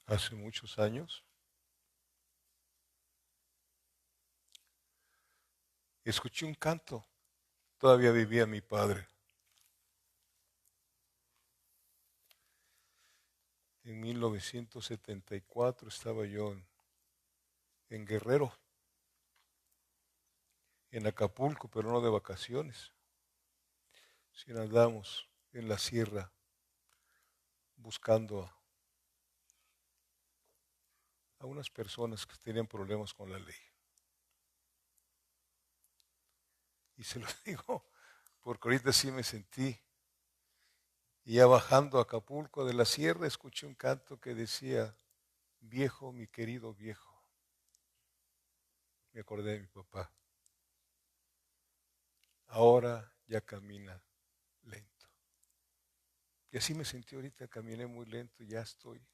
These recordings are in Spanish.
Hace muchos años escuché un canto. Todavía vivía mi padre. En 1974 estaba yo en Guerrero, en Acapulco, pero no de vacaciones, sino andamos en la sierra buscando a unas personas que tenían problemas con la ley. Y se lo digo porque ahorita sí me sentí. Y ya bajando a Acapulco de la sierra escuché un canto que decía, viejo, mi querido viejo. Me acordé de mi papá. Ahora ya camina lento. Y así me sentí ahorita, caminé muy lento, ya estoy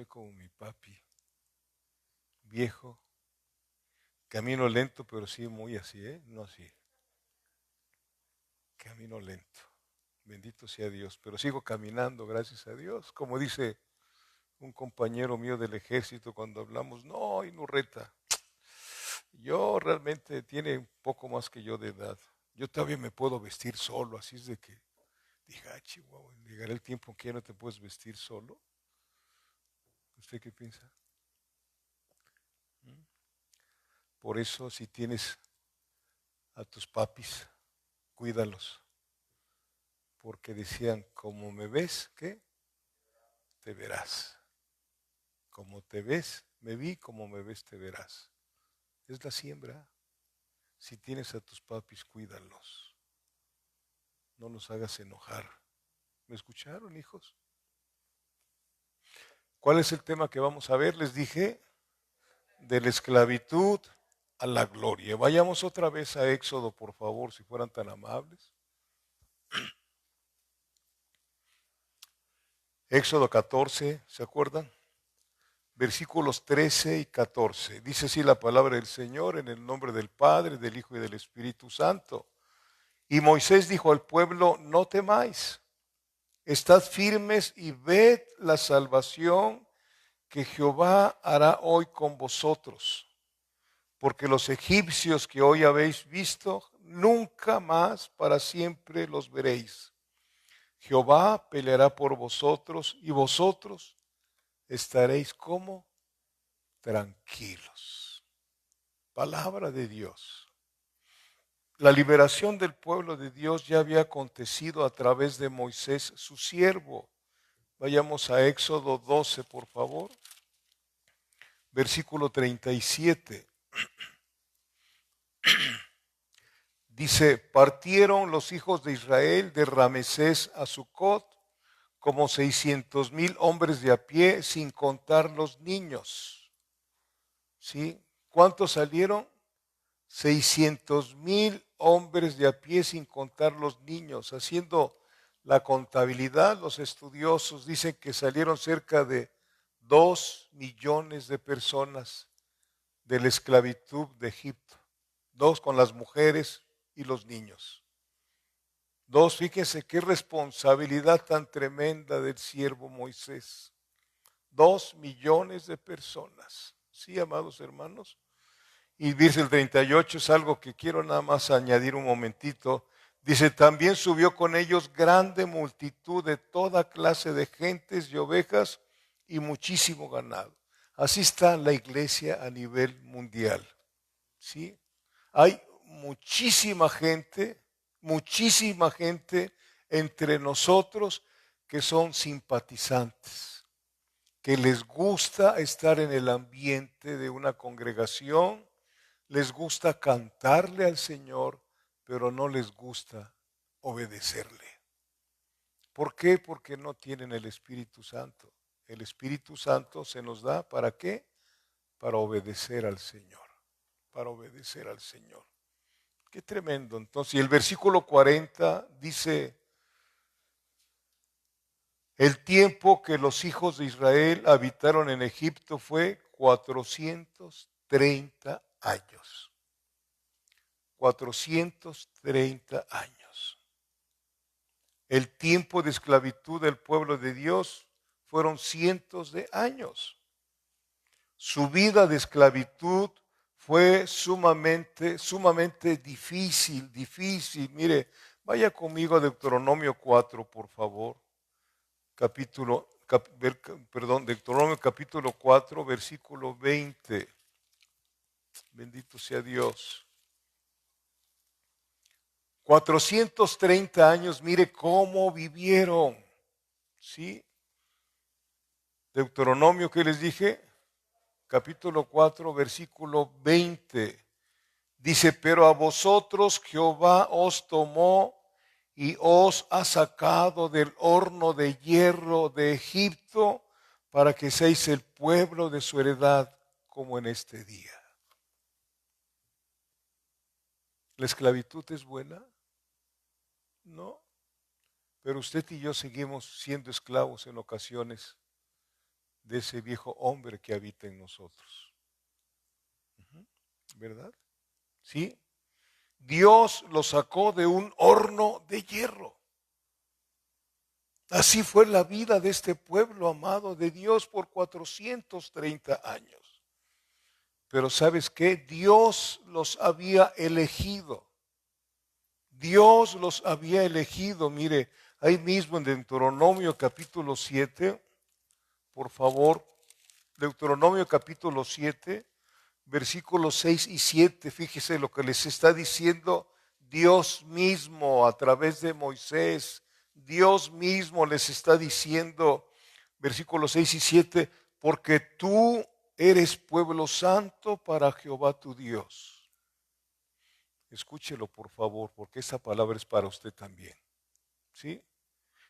como mi papi, viejo, camino lento, pero sí muy así, no así, camino lento, bendito sea Dios, pero sigo caminando, gracias a Dios, como dice un compañero mío del ejército cuando hablamos, no, Inurreta, yo realmente tiene un poco más que yo de edad, yo todavía me puedo vestir solo, así es de que, dije, ah, Chihuahua, llegará el tiempo en que ya no te puedes vestir solo. ¿Usted qué piensa? ¿Mm? Por eso, si tienes a tus papis, cuídalos, porque decían, como me ves, ¿qué? Te verás. Como te ves, me vi, como me ves, te verás. Es la siembra. Si tienes a tus papis, cuídalos. No los hagas enojar. ¿Me escucharon, hijos? ¿Cuál es el tema que vamos a ver? Les dije, de la esclavitud a la gloria. Vayamos otra vez a Éxodo, por favor, si fueran tan amables. Éxodo 14, ¿se acuerdan? Versículos 13 y 14. Dice así la palabra del Señor en el nombre del Padre, del Hijo y del Espíritu Santo. Y Moisés dijo al pueblo, no temáis, estad firmes y ved la salvación que Jehová hará hoy con vosotros, porque los egipcios que hoy habéis visto, nunca más para siempre los veréis. Jehová peleará por vosotros y vosotros estaréis como tranquilos. Palabra de Dios. La liberación del pueblo de Dios ya había acontecido a través de Moisés, su siervo. Vayamos a Éxodo 12, por favor. Versículo 37. Dice, partieron los hijos de Israel de Ramesés a Sucot como 600,000 hombres de a pie, sin contar los niños. ¿Sí? ¿Cuántos salieron? 600,000 hombres de a pie sin contar los niños. Haciendo la contabilidad, los estudiosos dicen que salieron cerca de 2 millones de personas de la esclavitud de Egipto. 2 con las mujeres y los niños. 2, fíjense qué responsabilidad tan tremenda del siervo Moisés. 2 millones de personas. ¿Sí, amados hermanos? Y dice el 38, es algo que quiero nada más añadir un momentito. Dice, también subió con ellos grande multitud de toda clase de gentes y ovejas y muchísimo ganado. Así está la iglesia a nivel mundial. ¿Sí? Hay muchísima gente entre nosotros que son simpatizantes, que les gusta estar en el ambiente de una congregación, les gusta cantarle al Señor, pero no les gusta obedecerle. ¿Por qué? Porque no tienen el Espíritu Santo. El Espíritu Santo se nos da ¿para qué? Para obedecer al Señor. Para obedecer al Señor. Qué tremendo. Entonces, y el versículo 40 dice, el tiempo que los hijos de Israel habitaron en Egipto fue 430 años. 430 años. El tiempo de esclavitud del pueblo de Dios fueron cientos de años. Su vida de esclavitud fue sumamente difícil. Mire, vaya conmigo a Deuteronomio 4, por favor. Deuteronomio capítulo 4, versículo 20. Bendito sea Dios. 430 años, mire cómo vivieron. ¿Sí? Deuteronomio, ¿qué les dije? Capítulo 4, versículo 20. Dice, pero a vosotros Jehová os tomó y os ha sacado del horno de hierro de Egipto para que seáis el pueblo de su heredad como en este día. ¿La esclavitud es buena? No. Pero usted y yo seguimos siendo esclavos en ocasiones de ese viejo hombre que habita en nosotros. ¿Verdad? ¿Sí? Dios lo sacó de un horno de hierro. Así fue la vida de este pueblo amado de Dios por 430 años. Pero ¿sabes qué? Dios los había elegido. Dios los había elegido. Mire, ahí mismo en Deuteronomio capítulo 7, por favor, Deuteronomio capítulo 7, versículos 6 y 7, fíjese lo que les está diciendo Dios mismo a través de Moisés. Dios mismo les está diciendo, versículos 6 y 7, porque tú eres pueblo santo para Jehová tu Dios. Escúchelo por favor, porque esa palabra es para usted también. ¿Sí?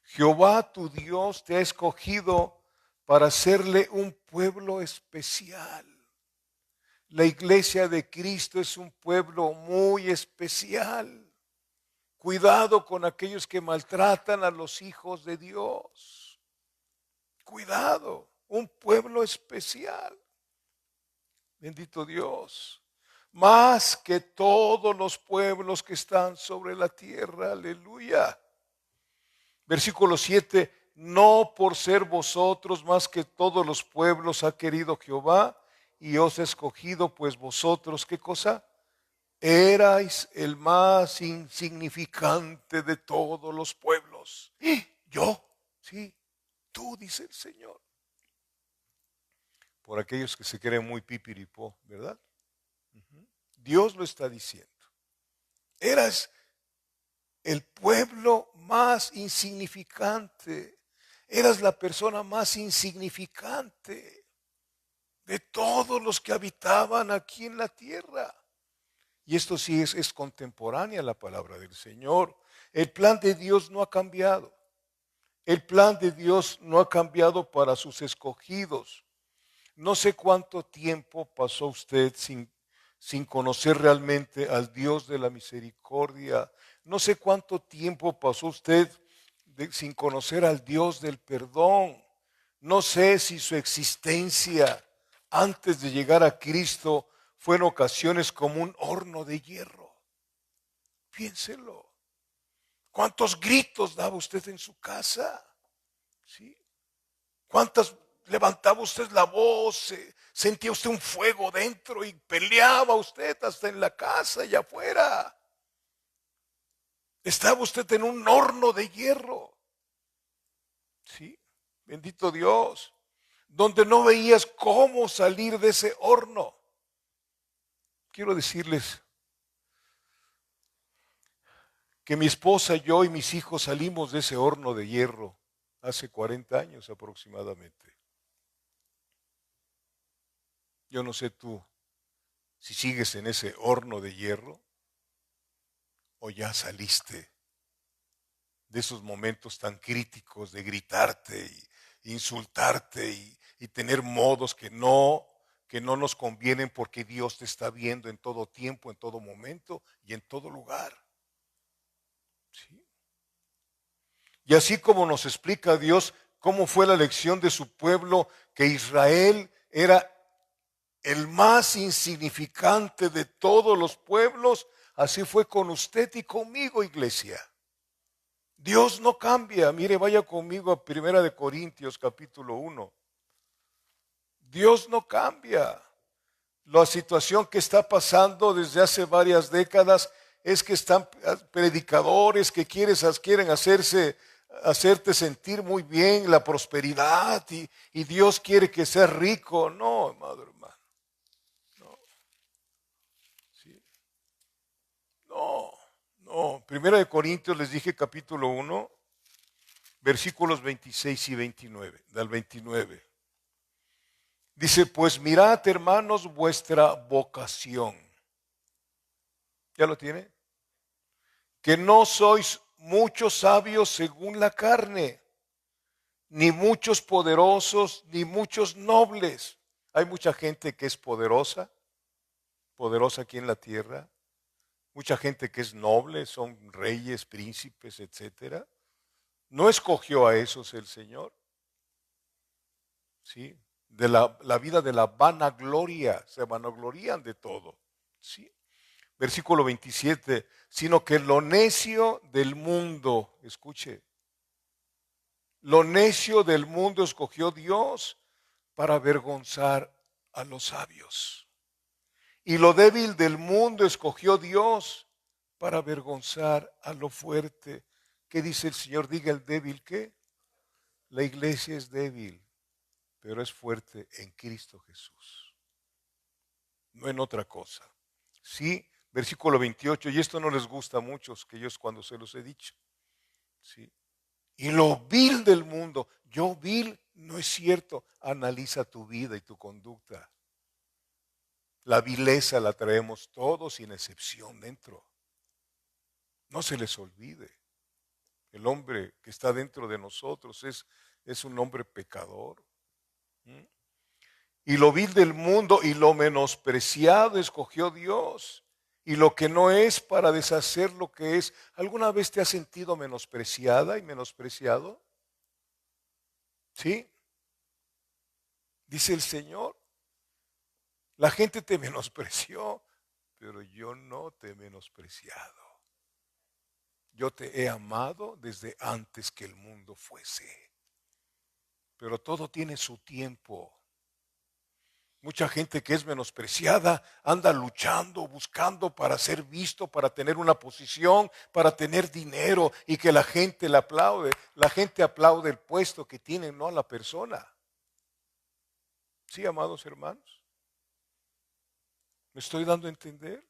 Jehová tu Dios te ha escogido para hacerle un pueblo especial. La iglesia de Cristo es un pueblo muy especial. Cuidado con aquellos que maltratan a los hijos de Dios. Cuidado, un pueblo especial. Bendito Dios. Más que todos los pueblos que están sobre la tierra. Aleluya. Versículo 7. No por ser vosotros más que todos los pueblos ha querido Jehová y os ha escogido, pues vosotros, ¿qué cosa? Erais el más insignificante de todos los pueblos. ¿Yo? Sí, tú, dice el Señor. Por aquellos que se creen muy pipiripó, ¿verdad? Dios lo está diciendo. Eras el pueblo más insignificante. Eras la persona más insignificante de todos los que habitaban aquí en la tierra. Y esto sí es contemporánea la palabra del Señor. El plan de Dios no ha cambiado. El plan de Dios no ha cambiado para sus escogidos. No sé cuánto tiempo pasó usted sin conocer realmente al Dios de la misericordia. No sé cuánto tiempo pasó usted sin conocer al Dios del perdón. No sé si su existencia antes de llegar a Cristo fue en ocasiones como un horno de hierro. Piénselo. ¿Cuántos gritos daba usted en su casa? ¿Sí? ¿Cuántas levantaba usted la voz? Sentía usted un fuego dentro y peleaba usted hasta en la casa y afuera. Estaba usted en un horno de hierro. ¿Sí? Bendito Dios. Donde no veías cómo salir de ese horno. Quiero decirles que mi esposa, yo y mis hijos salimos de ese horno de hierro hace 40 años aproximadamente. Yo no sé tú si sigues en ese horno de hierro o ya saliste de esos momentos tan críticos de gritarte e insultarte y tener modos que no nos convienen porque Dios te está viendo en todo tiempo, en todo momento y en todo lugar. ¿Sí? Y así como nos explica Dios cómo fue la elección de su pueblo, que Israel era el más insignificante de todos los pueblos, así fue con usted y conmigo, iglesia. Dios no cambia. Mire, vaya conmigo a 1 Corintios capítulo 1. Dios no cambia. La situación que está pasando desde hace varias décadas es que están predicadores que quieren hacerte sentir muy bien la prosperidad y Dios quiere que seas rico. No, amado hermano. No. Sí. No. 1 Corintios les dije capítulo 1, versículos 26 y 29, del 29. Dice, pues mirad, hermanos, vuestra vocación. ¿Ya lo tiene? Que no sois muchos sabios según la carne, ni muchos poderosos, ni muchos nobles. Hay mucha gente que es poderosa aquí en la tierra. Mucha gente que es noble, son reyes, príncipes, etcétera. No escogió a esos el Señor. ¿Sí? De la vida de la vanagloria, se vanaglorían de todo. ¿Sí? Versículo 27, sino que lo necio del mundo, escuche, lo necio del mundo escogió Dios para avergonzar a los sabios. Y lo débil del mundo escogió Dios para avergonzar a lo fuerte. ¿Qué dice el Señor? Diga el débil, ¿qué? La iglesia es débil, pero es fuerte en Cristo Jesús, no en otra cosa. Sí, versículo 28, y esto no les gusta a muchos, que yo es cuando se los he dicho. Sí. Y lo vil del mundo, yo vil, no es cierto, analiza tu vida y tu conducta. La vileza la traemos todos sin excepción dentro. No se les olvide, el hombre que está dentro de nosotros es un hombre pecador. Y lo vil del mundo y lo menospreciado escogió Dios. Y lo que no es para deshacer lo que es. ¿Alguna vez te has sentido menospreciada y menospreciado? ¿Sí? Dice el Señor. La gente te menospreció, pero yo no te he menospreciado. Yo te he amado desde antes que el mundo fuese. Pero todo tiene su tiempo. Mucha gente que es menospreciada anda luchando, buscando para ser visto, para tener una posición, para tener dinero y que la gente le aplaude. La gente aplaude el puesto que tiene, no a la persona. ¿Sí, amados hermanos? ¿Me estoy dando a entender?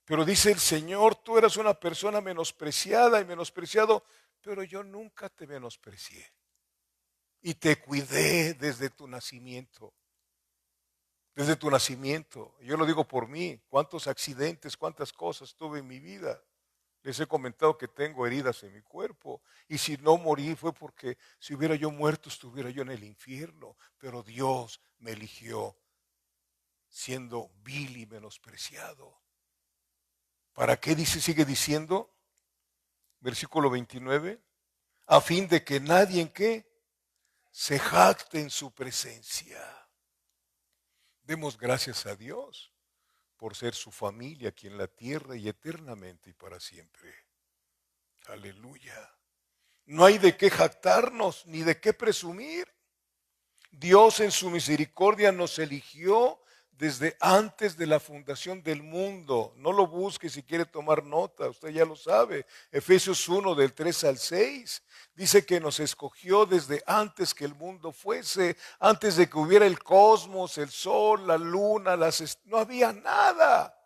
Pero dice el Señor, tú eras una persona menospreciada y menospreciado, pero yo nunca te menosprecié. Y te cuidé desde tu nacimiento. Desde tu nacimiento. Yo lo digo por mí. Cuántos accidentes, cuántas cosas tuve en mi vida. Les he comentado que tengo heridas en mi cuerpo. Y si no morí fue porque si hubiera yo muerto estuviera yo en el infierno. Pero Dios me eligió siendo vil y menospreciado. ¿Para qué dice, sigue diciendo? Versículo 29. A fin de que nadie en qué se jacte en su presencia. Demos gracias a Dios por ser su familia aquí en la tierra y eternamente y para siempre. Aleluya. No hay de qué jactarnos ni de qué presumir. Dios en su misericordia nos eligió desde antes de la fundación del mundo. No lo busque si quiere tomar nota, usted ya lo sabe. Efesios 1 del 3 al 6 dice que nos escogió desde antes que el mundo fuese, antes de que hubiera el cosmos, el sol, la luna, no había nada,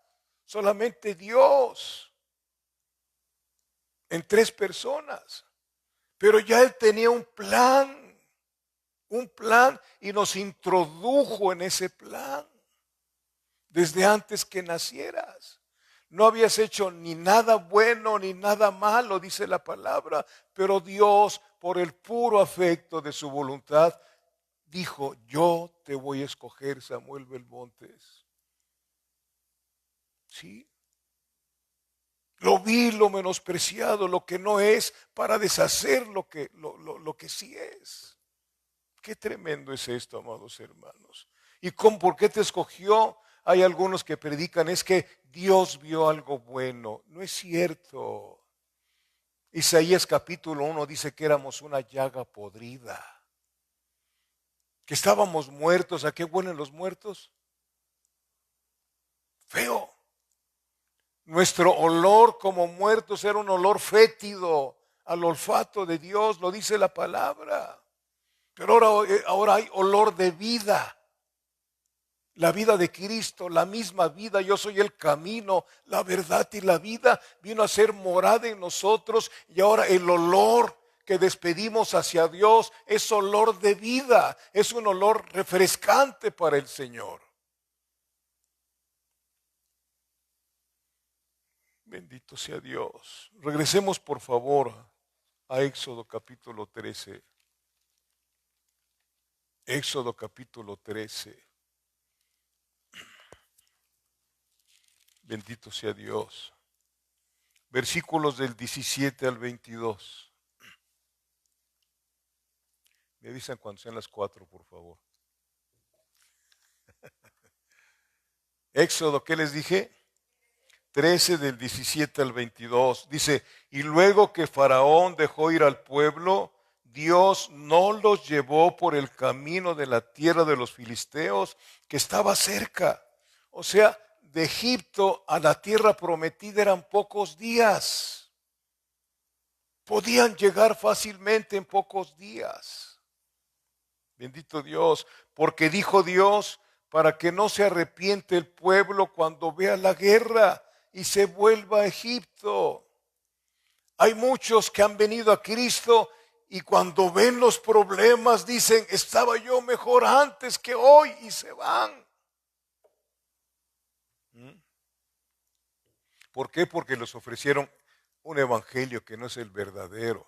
solamente Dios en tres personas. Pero ya Él tenía un plan y nos introdujo en ese plan. Desde antes que nacieras. No habías hecho ni nada bueno ni nada malo, dice la palabra, pero Dios, por el puro afecto de su voluntad, dijo, yo te voy a escoger, Samuel Belmontes. ¿Sí? Lo vil, lo menospreciado, lo que no es, para deshacer lo que sí es. Qué tremendo es esto, amados hermanos. ¿Y por qué te escogió? Hay algunos que predican, es que Dios vio algo bueno. No es cierto. Isaías capítulo 1 dice que éramos una llaga podrida, que estábamos muertos. ¿A qué huelen los muertos? Feo. Nuestro olor como muertos era un olor fétido al olfato de Dios, lo dice la palabra. Pero ahora hay olor de vida. La vida de Cristo, la misma vida, yo soy el camino, la verdad y la vida, vino a ser morada en nosotros y ahora el olor que despedimos hacia Dios es olor de vida, es un olor refrescante para el Señor. Bendito sea Dios. Regresemos por favor a Éxodo capítulo 13. Éxodo capítulo 13. Bendito sea Dios. Versículos del 17 al 22. Me avisan cuando sean las 4, por favor. Éxodo, ¿qué les dije? 13 del 17 al 22. Dice, y luego que Faraón dejó ir al pueblo, Dios no los llevó por el camino de la tierra de los filisteos que estaba cerca. O sea, de Egipto a la tierra prometida eran pocos días. Podían llegar fácilmente en pocos días. Bendito Dios, porque dijo Dios, para que no se arrepiente el pueblo cuando vea la guerra y se vuelva a Egipto. Hay muchos que han venido a Cristo y cuando ven los problemas dicen, estaba yo mejor antes que hoy, y se van. ¿Por qué? Porque les ofrecieron un evangelio que no es el verdadero.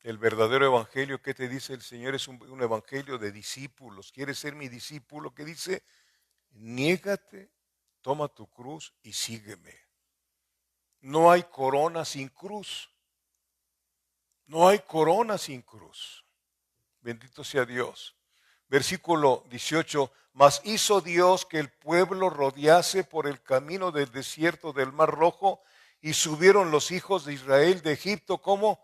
El verdadero evangelio, ¿qué te dice el Señor? Es un evangelio de discípulos. ¿Quieres ser mi discípulo? ¿Qué dice? Niégate, toma tu cruz y sígueme. No hay corona sin cruz. No hay corona sin cruz. Bendito sea Dios. Versículo 18. Mas hizo Dios que el pueblo rodease por el camino del desierto del Mar Rojo, y subieron los hijos de Israel de Egipto como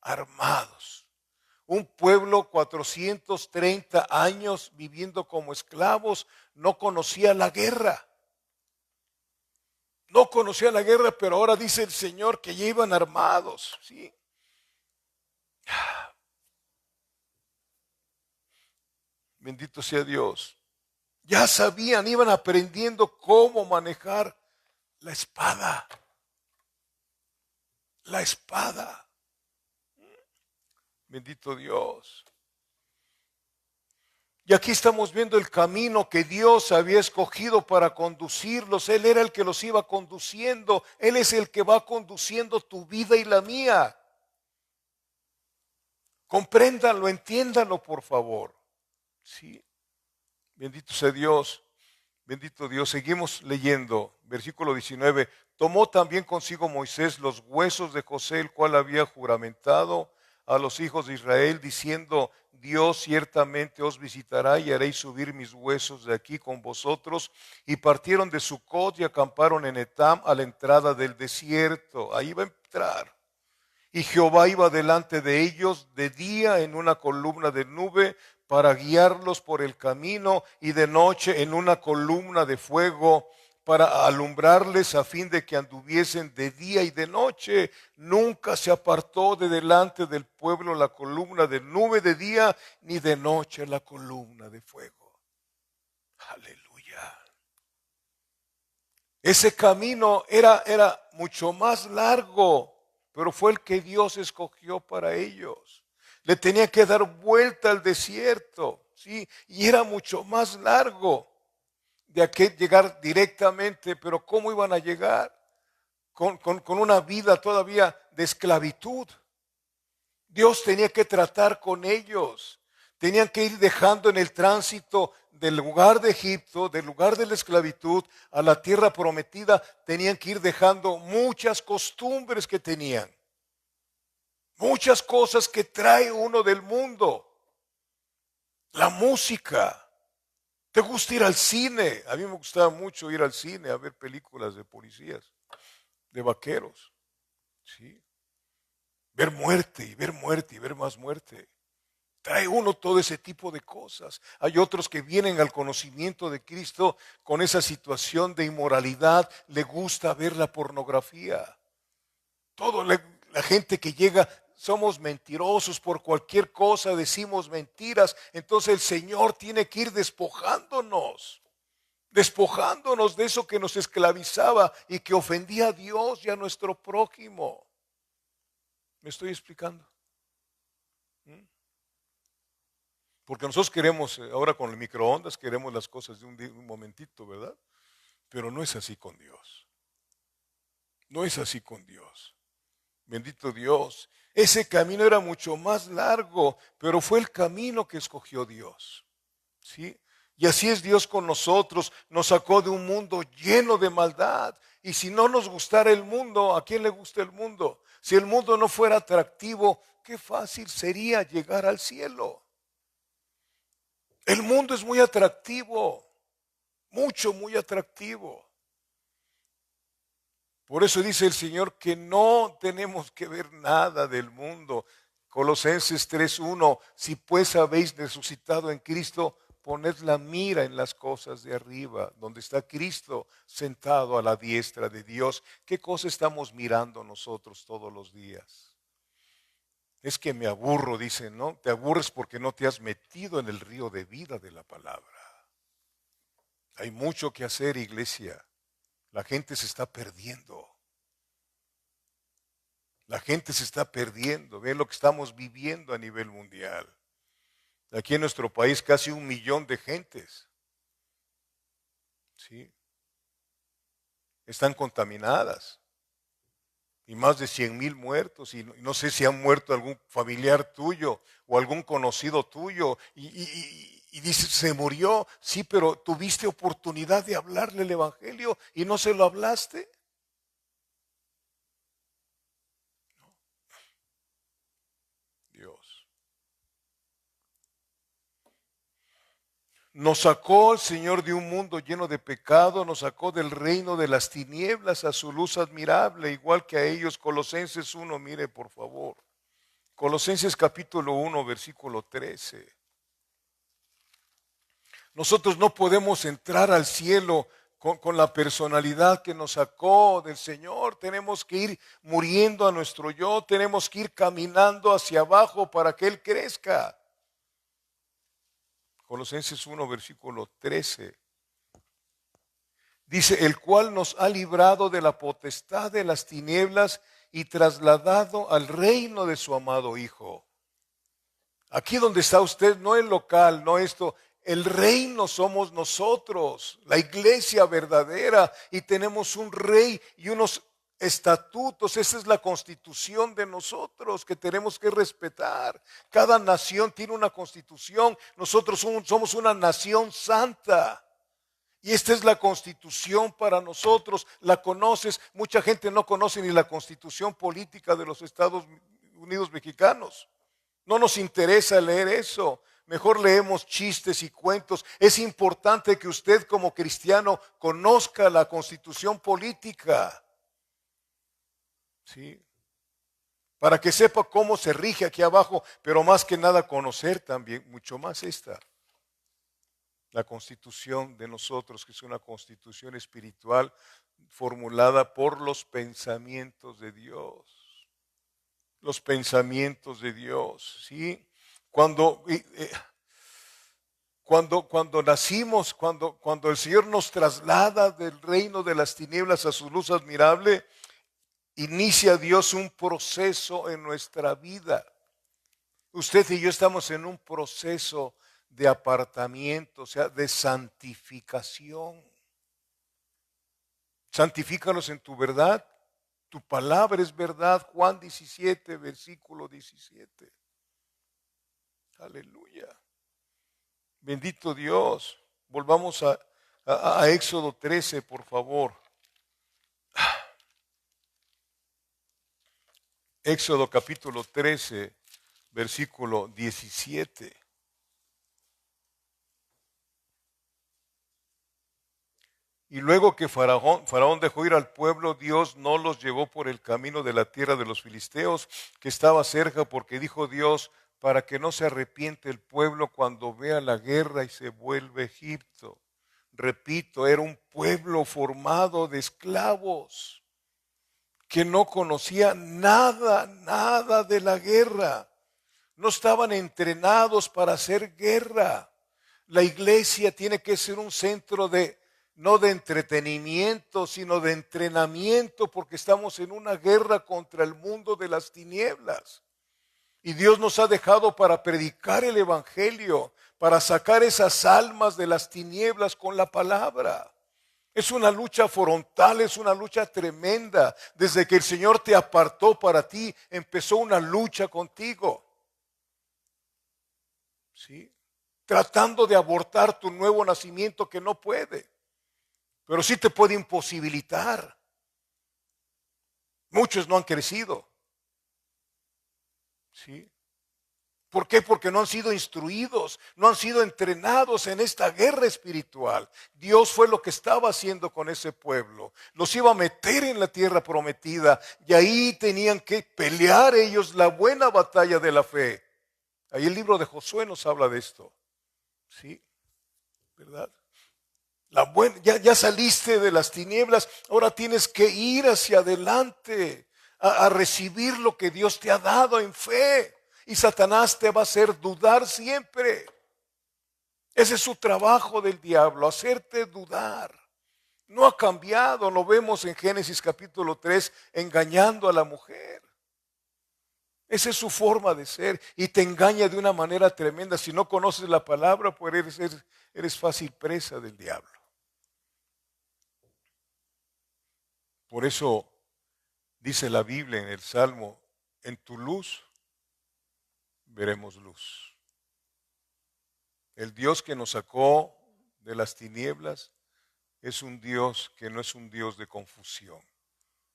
armados. Un pueblo 430 años viviendo como esclavos no conocía la guerra. No conocía la guerra, pero ahora dice el Señor que ya iban armados. ¿Sí? Bendito sea Dios. Ya sabían, iban aprendiendo cómo manejar la espada. La espada. Bendito Dios. Y aquí estamos viendo el camino que Dios había escogido para conducirlos. Él era el que los iba conduciendo. Él es el que va conduciendo tu vida y la mía. Compréndanlo, entiéndanlo, por favor. Sí. Bendito sea Dios. Bendito Dios. Seguimos leyendo. Versículo 19. Tomó también consigo Moisés los huesos de José, el cual había juramentado a los hijos de Israel, diciendo, Dios ciertamente os visitará y haréis subir mis huesos de aquí con vosotros. Y partieron de Sucot y acamparon en Etam a la entrada del desierto. Ahí va a entrar. Y Jehová iba delante de ellos de día en una columna de nube para guiarlos por el camino, y de noche en una columna de fuego para alumbrarles, a fin de que anduviesen de día y de noche. Nunca se apartó de delante del pueblo la columna de nube de día, ni de noche la columna de fuego. Aleluya. Ese camino era mucho más largo, pero fue el que Dios escogió para ellos. Le tenía que dar vuelta al desierto, ¿sí? Y era mucho más largo de aquel llegar directamente, pero ¿cómo iban a llegar? Con una vida todavía de esclavitud. Dios tenía que tratar con ellos. Tenían que ir dejando en el tránsito del lugar de Egipto, del lugar de la esclavitud, a la tierra prometida. Tenían que ir dejando muchas costumbres que tenían. Muchas cosas que trae uno del mundo. La música. ¿Te gusta ir al cine? A mí me gustaba mucho ir al cine a ver películas de policías, de vaqueros. ¿Sí? ver muerte y ver muerte y ver más muerte. Trae uno todo ese tipo de cosas. Hay otros que vienen al conocimiento de Cristo con esa situación de inmoralidad, le gusta ver la pornografía. La gente que llega, somos mentirosos por cualquier cosa, decimos mentiras. Entonces el Señor tiene que ir despojándonos de eso que nos esclavizaba y que ofendía a Dios y a nuestro prójimo. ¿Me estoy explicando? Porque nosotros queremos, ahora con el microondas, queremos las cosas de un momentito, ¿verdad? Pero no es así con Dios. No es así con Dios. Bendito Dios. Ese camino era mucho más largo, pero fue el camino que escogió Dios. ¿Sí? Y así es Dios con nosotros. Nos sacó de un mundo lleno de maldad. Y si no nos gustara el mundo, ¿a quién le gusta el mundo? Si el mundo no fuera atractivo, qué fácil sería llegar al cielo. El mundo es muy atractivo, muy atractivo. Por eso dice el Señor que no tenemos que ver nada del mundo. Colosenses 3:1, si pues habéis resucitado en Cristo, poned la mira en las cosas de arriba, donde está Cristo sentado a la diestra de Dios. ¿Qué cosa estamos mirando nosotros todos los días? Es que me aburro, dicen, ¿no? Te aburres porque no te has metido en el río de vida de la palabra. Hay mucho que hacer, iglesia. La gente se está perdiendo. La gente se está perdiendo. Ven lo que estamos viviendo a nivel mundial. Aquí en nuestro país casi 1 millón de gentes. ¿Sí? Están contaminadas. Y más de 100,000 muertos. Y no sé si han muerto algún familiar tuyo o algún conocido tuyo. Y dice, se murió. Sí, pero tuviste oportunidad de hablarle el evangelio y no se lo hablaste. Dios. Nos sacó el Señor de un mundo lleno de pecado, nos sacó del reino de las tinieblas a su luz admirable, igual que a ellos. Colosenses 1, mire por favor. Colosenses capítulo 1, versículo 13. Nosotros no podemos entrar al cielo con la personalidad que nos sacó del Señor. Tenemos que ir muriendo a nuestro yo, tenemos que ir caminando hacia abajo para que Él crezca. Colosenses 1, versículo 13. Dice, el cual nos ha librado de la potestad de las tinieblas y trasladado al reino de su amado Hijo. Aquí donde está usted, no el local, no esto, el reino somos nosotros, la iglesia verdadera, y tenemos un rey y unos estatutos. Esa es la constitución de nosotros que tenemos que respetar. Cada nación tiene una constitución, nosotros somos una nación santa. Y esta es la constitución para nosotros, la conoces. Mucha gente no conoce ni la constitución política de los Estados Unidos mexicanos. No nos interesa leer eso. Mejor leemos chistes y cuentos. Es importante que usted como cristiano conozca la constitución política. ¿Sí? Para que sepa cómo se rige aquí abajo, pero más que nada conocer también, mucho más esta. La constitución de nosotros, que es una constitución espiritual formulada por los pensamientos de Dios. Los pensamientos de Dios, ¿sí? Cuando nacimos, cuando el Señor nos traslada del reino de las tinieblas a su luz admirable, inicia Dios un proceso en nuestra vida. Usted y yo estamos en un proceso de apartamiento, o sea, de santificación. Santifícanos en tu verdad. Tu palabra es verdad. Juan 17, versículo 17. Aleluya. Bendito Dios. Volvamos a Éxodo 13, por favor. Éxodo capítulo 13, versículo 17. Y luego que Faraón dejó ir al pueblo, Dios no los llevó por el camino de la tierra de los filisteos, que estaba cerca, porque dijo Dios, para que no se arrepiente el pueblo cuando vea la guerra y se vuelve a Egipto. Repito, era un pueblo formado de esclavos que no conocía nada de la guerra. No estaban entrenados para hacer guerra. La iglesia tiene que ser un centro no de entretenimiento, sino de entrenamiento, porque estamos en una guerra contra el mundo de las tinieblas. Y Dios nos ha dejado para predicar el evangelio, para sacar esas almas de las tinieblas con la palabra. Es una lucha frontal, es una lucha tremenda. Desde que el Señor te apartó para ti, empezó una lucha contigo. ¿Sí? Tratando de abortar tu nuevo nacimiento que no puede, pero sí te puede imposibilitar. Muchos no han crecido. ¿Sí? ¿Por qué? Porque no han sido instruidos, no han sido entrenados en esta guerra espiritual. Dios fue lo que estaba haciendo con ese pueblo. Los iba a meter en la tierra prometida y ahí tenían que pelear ellos la buena batalla de la fe. Ahí el libro de Josué nos habla de esto. ¿Sí? ¿Verdad? Ya saliste de las tinieblas, ahora tienes que ir hacia adelante a recibir lo que Dios te ha dado en fe. Y Satanás te va a hacer dudar siempre. Ese es su trabajo del diablo, hacerte dudar. No ha cambiado, lo vemos en Génesis capítulo 3, engañando a la mujer. Esa es su forma de ser y te engaña de una manera tremenda. Si no conoces la palabra, pues eres fácil presa del diablo. Por eso dice la Biblia en el Salmo, en tu luz veremos luz. El Dios que nos sacó de las tinieblas es un Dios que no es un Dios de confusión.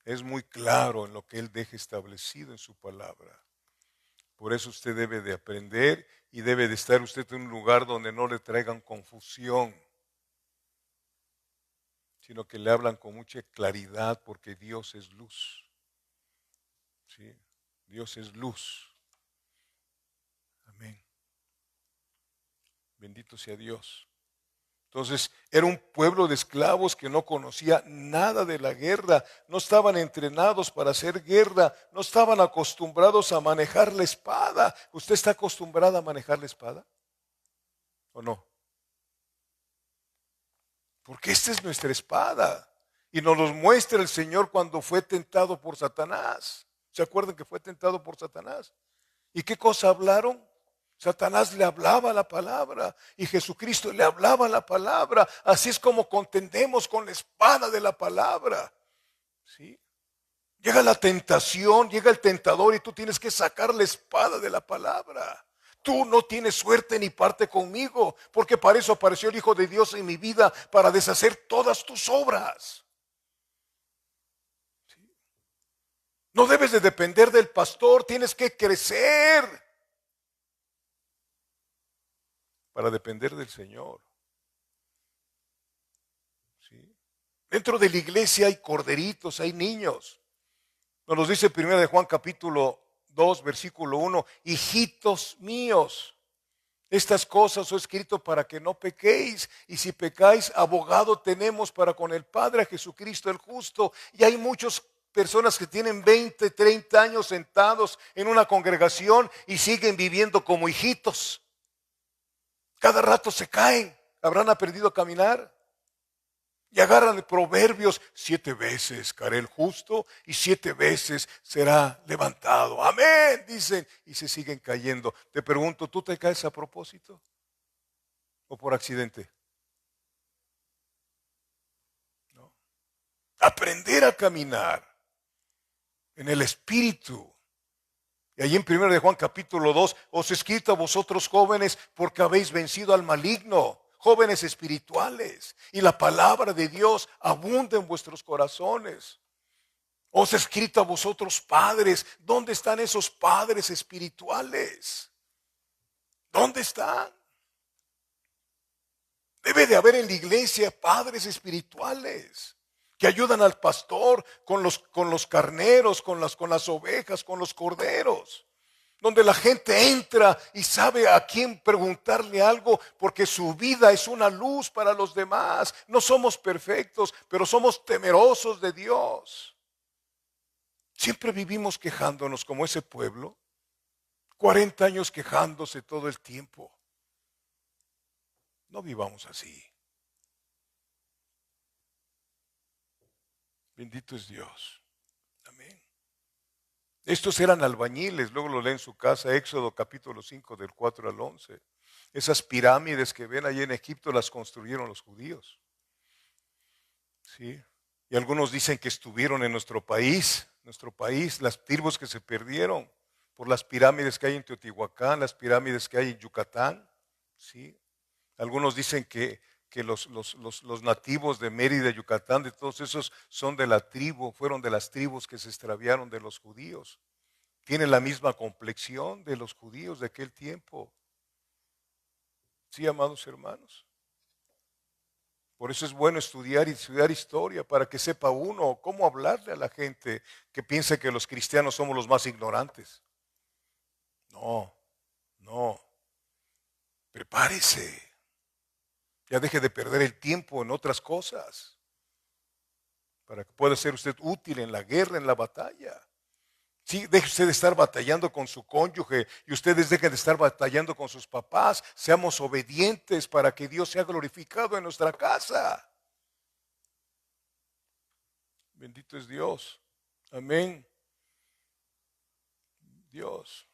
Es muy claro en lo que Él deja establecido en su palabra. Por eso usted debe de aprender y debe de estar usted en un lugar donde no le traigan confusión, sino que le hablan con mucha claridad porque Dios es luz. ¿Sí? Dios es luz. Amén. Bendito sea Dios. Entonces, era un pueblo de esclavos que no conocía nada de la guerra, no estaban entrenados para hacer guerra, no estaban acostumbrados a manejar la espada. ¿Usted está acostumbrada a manejar la espada? ¿O no? Porque esta es nuestra espada. Y nos los muestra el Señor cuando fue tentado por Satanás. ¿Se acuerdan que fue tentado por Satanás? ¿Y qué cosa hablaron? Satanás le hablaba la palabra y Jesucristo le hablaba la palabra. Así es como contendemos con la espada de la palabra. ¿Sí? Llega la tentación, llega el tentador y tú tienes que sacar la espada de la palabra. Tú no tienes suerte ni parte conmigo, porque para eso apareció el Hijo de Dios en mi vida, para deshacer todas tus obras. ¿Sí? No debes de depender del pastor, tienes que crecer para depender del Señor. ¿Sí? Dentro de la iglesia hay corderitos, hay niños. Nos lo dice 1 de Juan capítulo 2, versículo 1, hijitos míos, estas cosas os he escrito para que no pequéis, y si pecáis, abogado tenemos para con el Padre, a Jesucristo el justo. Y hay muchas personas que tienen 20, 30 años sentados en una congregación y siguen viviendo como hijitos. Cada rato se caen, habrán aprendido a caminar. Y agarran Proverbios, 7 veces caerá el justo y 7 veces será levantado. Amén, dicen, y se siguen cayendo. Te pregunto, ¿tú te caes a propósito o por accidente? No. Aprender a caminar en el Espíritu. Y allí en 1 de Juan capítulo 2, os he escrito a vosotros jóvenes porque habéis vencido al maligno. Jóvenes espirituales, y la palabra de Dios abunda en vuestros corazones. Os he escrito a vosotros padres. ¿Dónde están esos padres espirituales? ¿Dónde están? Debe de haber en la iglesia padres espirituales que ayudan al pastor con los carneros, con las ovejas, con los corderos. Donde la gente entra y sabe a quién preguntarle algo, porque su vida es una luz para los demás. No somos perfectos, pero somos temerosos de Dios. Siempre vivimos quejándonos como ese pueblo, 40 años quejándose todo el tiempo. No vivamos así. Bendito es Dios. Amén. Estos eran albañiles, luego lo leen en su casa, Éxodo capítulo 5 del 4 al 11. Esas pirámides que ven allí en Egipto las construyeron los judíos. ¿Sí? Y algunos dicen que estuvieron en nuestro país, las tribus que se perdieron por las pirámides que hay en Teotihuacán, las pirámides que hay en Yucatán. ¿Sí? Algunos dicen que los nativos de Mérida, Yucatán, de todos esos son de la tribu, fueron de las tribus que se extraviaron de los judíos. Tienen la misma complexión de los judíos de aquel tiempo. Sí, amados hermanos. Por eso es bueno estudiar historia, para que sepa uno cómo hablarle a la gente que piensa que los cristianos somos los más ignorantes. No, no. Prepárese. Ya deje de perder el tiempo en otras cosas, para que pueda ser usted útil en la guerra, en la batalla. Sí, deje usted de estar batallando con su cónyuge y ustedes dejen de estar batallando con sus papás. Seamos obedientes para que Dios sea glorificado en nuestra casa. Bendito es Dios. Amén. Dios.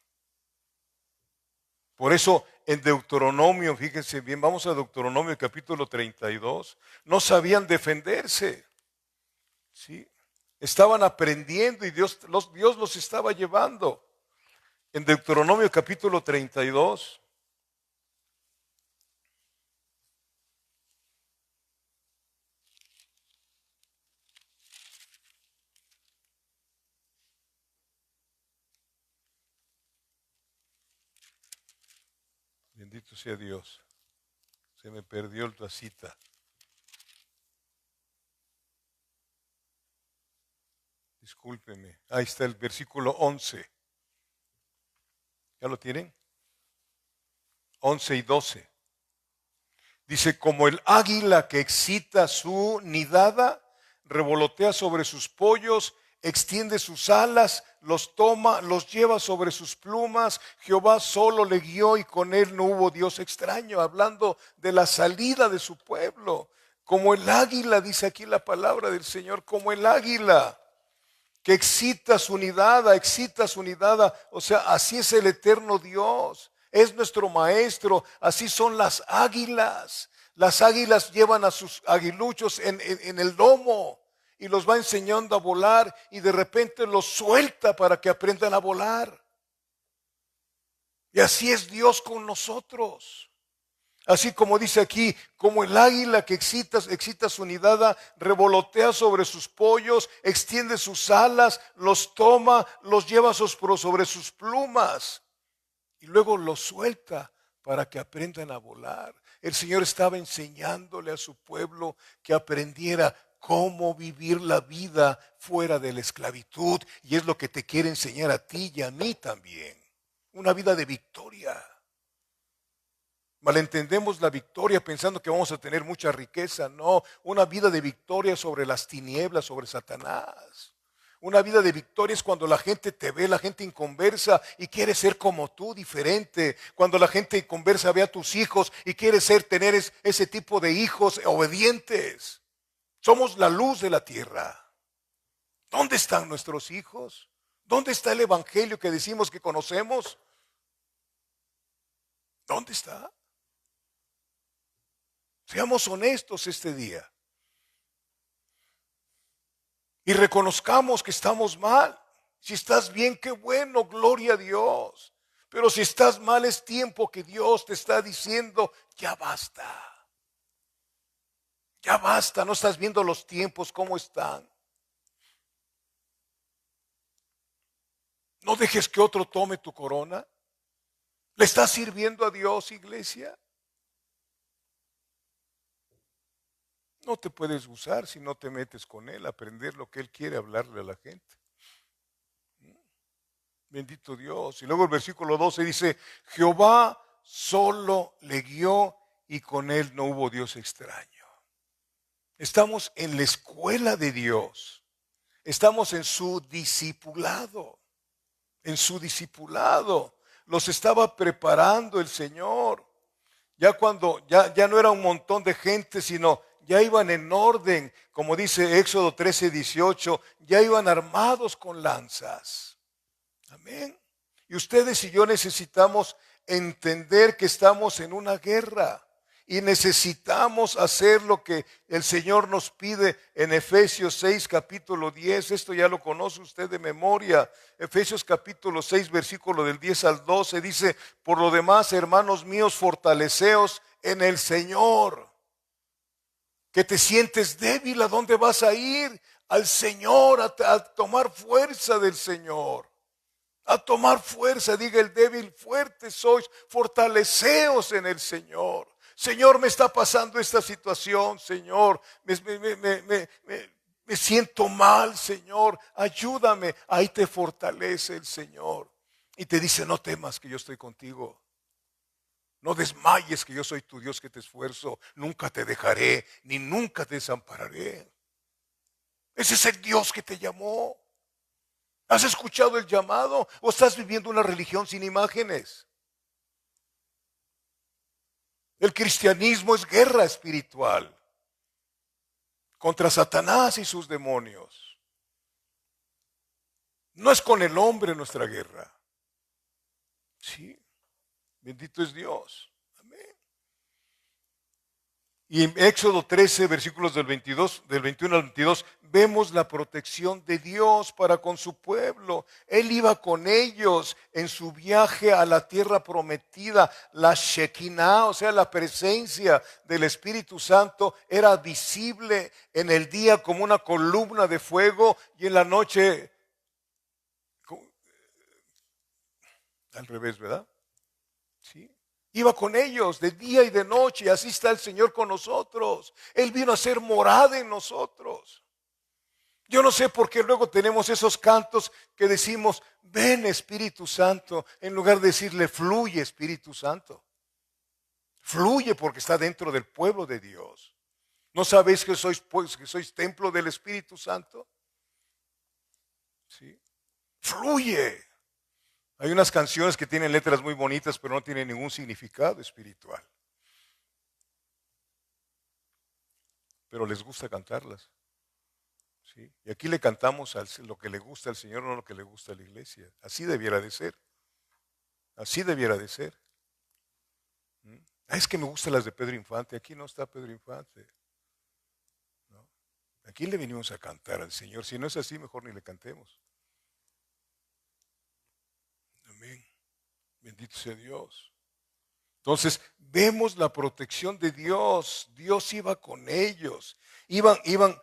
Por eso en Deuteronomio, fíjense bien, vamos a Deuteronomio capítulo 32, no sabían defenderse. ¿Sí? Estaban aprendiendo y Dios los estaba llevando. En Deuteronomio capítulo 32. Bendito sea Dios. Se me perdió la cita. Discúlpeme. Ahí está el versículo 11. ¿Ya lo tienen? 11 y 12. Dice, como el águila que excita su nidada, revolotea sobre sus pollos, extiende sus alas, los toma, los lleva sobre sus plumas. Jehová solo le guió y con él no hubo Dios extraño, hablando de la salida de su pueblo. Como el águila, dice aquí la palabra del Señor, como el águila que excita su nidada, o sea, así es el eterno Dios. Es nuestro maestro, así son las águilas. Las águilas llevan a sus aguiluchos en el lomo y los va enseñando a volar y de repente los suelta para que aprendan a volar. Y así es Dios con nosotros. Así como dice aquí, como el águila que excita su nidada, revolotea sobre sus pollos, extiende sus alas, los toma, los lleva sobre sus plumas y luego los suelta para que aprendan a volar. El Señor estaba enseñándole a su pueblo que aprendiera cómo vivir la vida fuera de la esclavitud, y es lo que te quiere enseñar a ti y a mí también. Una vida de victoria. Malentendemos la victoria pensando que vamos a tener mucha riqueza. No, una vida de victoria sobre las tinieblas, sobre Satanás. Una vida de victoria es cuando la gente te ve, la gente inconversa y quiere ser como tú, diferente. Cuando la gente inconversa ve a tus hijos y quiere tener ese tipo de hijos obedientes. Somos la luz de la tierra. ¿Dónde están nuestros hijos? ¿Dónde está el evangelio que decimos que conocemos? ¿Dónde está? Seamos honestos este día. Y reconozcamos que estamos mal. Si estás bien, qué bueno, gloria a Dios. Pero si estás mal, es tiempo que Dios te está diciendo, ya basta. Ya basta, no estás viendo los tiempos cómo están. No dejes que otro tome tu corona. ¿Le estás sirviendo a Dios, iglesia? No te puedes gozar si no te metes con Él, aprender lo que Él quiere hablarle a la gente. Bendito Dios. Y luego el versículo 12 dice, Jehová solo le guió y con Él no hubo Dios extraño. Estamos en la escuela de Dios. Estamos en su discipulado. En su discipulado. Los estaba preparando el Señor. Ya cuando ya no era un montón de gente, sino ya iban en orden, como dice Éxodo 13:18, ya iban armados con lanzas. Amén. Y ustedes y yo necesitamos entender que estamos en una guerra y necesitamos hacer lo que el Señor nos pide en Efesios 6, capítulo 10. Esto ya lo conoce usted de memoria. Efesios capítulo 6, versículo del 10 al 12 dice, por lo demás, hermanos míos, fortaleceos en el Señor. Que te sientes débil, ¿a dónde vas a ir? Al Señor, a tomar fuerza del Señor. A tomar fuerza, diga el débil, fuerte sois, fortaleceos en el Señor. Señor, me está pasando esta situación, Señor, me siento mal, Señor, ayúdame. Ahí te fortalece el Señor. Y te dice, no temas que yo estoy contigo. No desmayes que yo soy tu Dios que te esfuerzo. Nunca te dejaré, ni nunca te desampararé. Ese es el Dios que te llamó. ¿Has escuchado el llamado o estás viviendo una religión sin imágenes? El cristianismo es guerra espiritual contra Satanás y sus demonios. No es con el hombre nuestra guerra. Sí, bendito es Dios. Amén. Y en Éxodo 13, versículos del 21 al 22, vemos la protección de Dios para con su pueblo. Él iba con ellos en su viaje a la tierra prometida. La Shekinah, o sea, la presencia del Espíritu Santo, era visible en el día como una columna de fuego y en la noche, al revés, ¿verdad? Sí. Iba con ellos de día y de noche, y así está el Señor con nosotros. Él vino a ser morada en nosotros. Yo no sé por qué luego tenemos esos cantos que decimos, ven Espíritu Santo, en lugar de decirle, fluye Espíritu Santo. Fluye porque está dentro del pueblo de Dios. ¿No sabéis que sois templo del Espíritu Santo? ¿Sí? Fluye. Hay unas canciones que tienen letras muy bonitas, pero no tienen ningún significado espiritual. Pero les gusta cantarlas. ¿Sí? Y aquí le cantamos lo que le gusta al Señor, no lo que le gusta a la iglesia. Así debiera de ser. Así debiera de ser. ¿Mm? Es que me gustan las de Pedro Infante. Aquí no está Pedro Infante. ¿No? Aquí le venimos a cantar al Señor. Si no es así, mejor ni le cantemos. Amén. Bendito sea Dios. Entonces, vemos la protección de Dios. Dios iba con ellos. Iban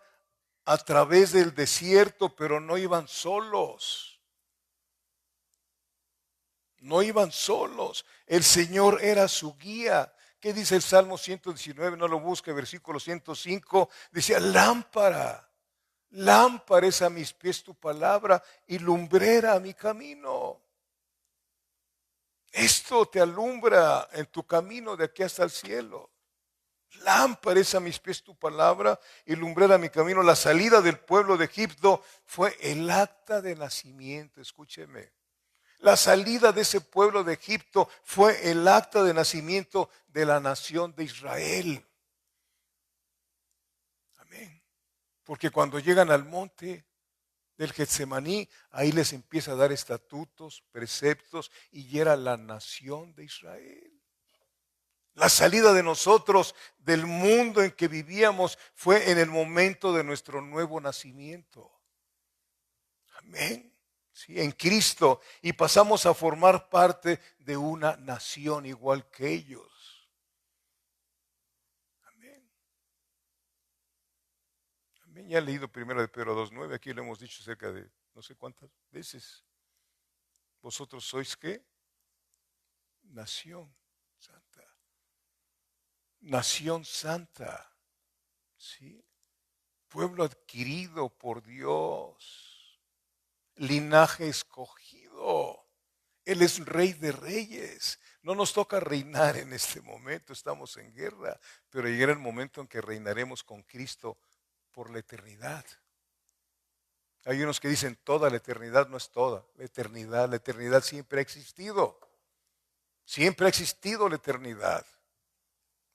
a través del desierto, pero no iban solos. No iban solos. El Señor era su guía. ¿Qué dice el Salmo 119? No lo busque, versículo 105. Decía, lámpara, lámpara es a mis pies tu palabra y lumbrera a mi camino. Esto te alumbra en tu camino de aquí hasta el cielo. Lámpara es a mis pies tu palabra y lumbrera mi camino. La salida del pueblo de Egipto fue el acta de nacimiento. Escúcheme. La salida de ese pueblo de Egipto fue el acta de nacimiento de la nación de Israel. Amén. Porque cuando llegan al monte del Getsemaní, ahí les empieza a dar estatutos, preceptos y era la nación de Israel. La salida de nosotros del mundo en que vivíamos fue en el momento de nuestro nuevo nacimiento. Amén. Sí, en Cristo. Y pasamos a formar parte de una nación igual que ellos. Amén. Amén. Ya he leído 1 de Pedro 2:9. Aquí lo hemos dicho cerca de no sé cuántas veces. ¿Vosotros sois qué? Nación santa. Nación santa. ¿Sí? Pueblo adquirido por Dios, linaje escogido. Él es rey de reyes. No nos toca reinar en este momento, estamos en guerra, pero llegará el momento en que reinaremos con Cristo por la eternidad. Hay unos que dicen toda la eternidad, no es toda la eternidad siempre ha existido la eternidad.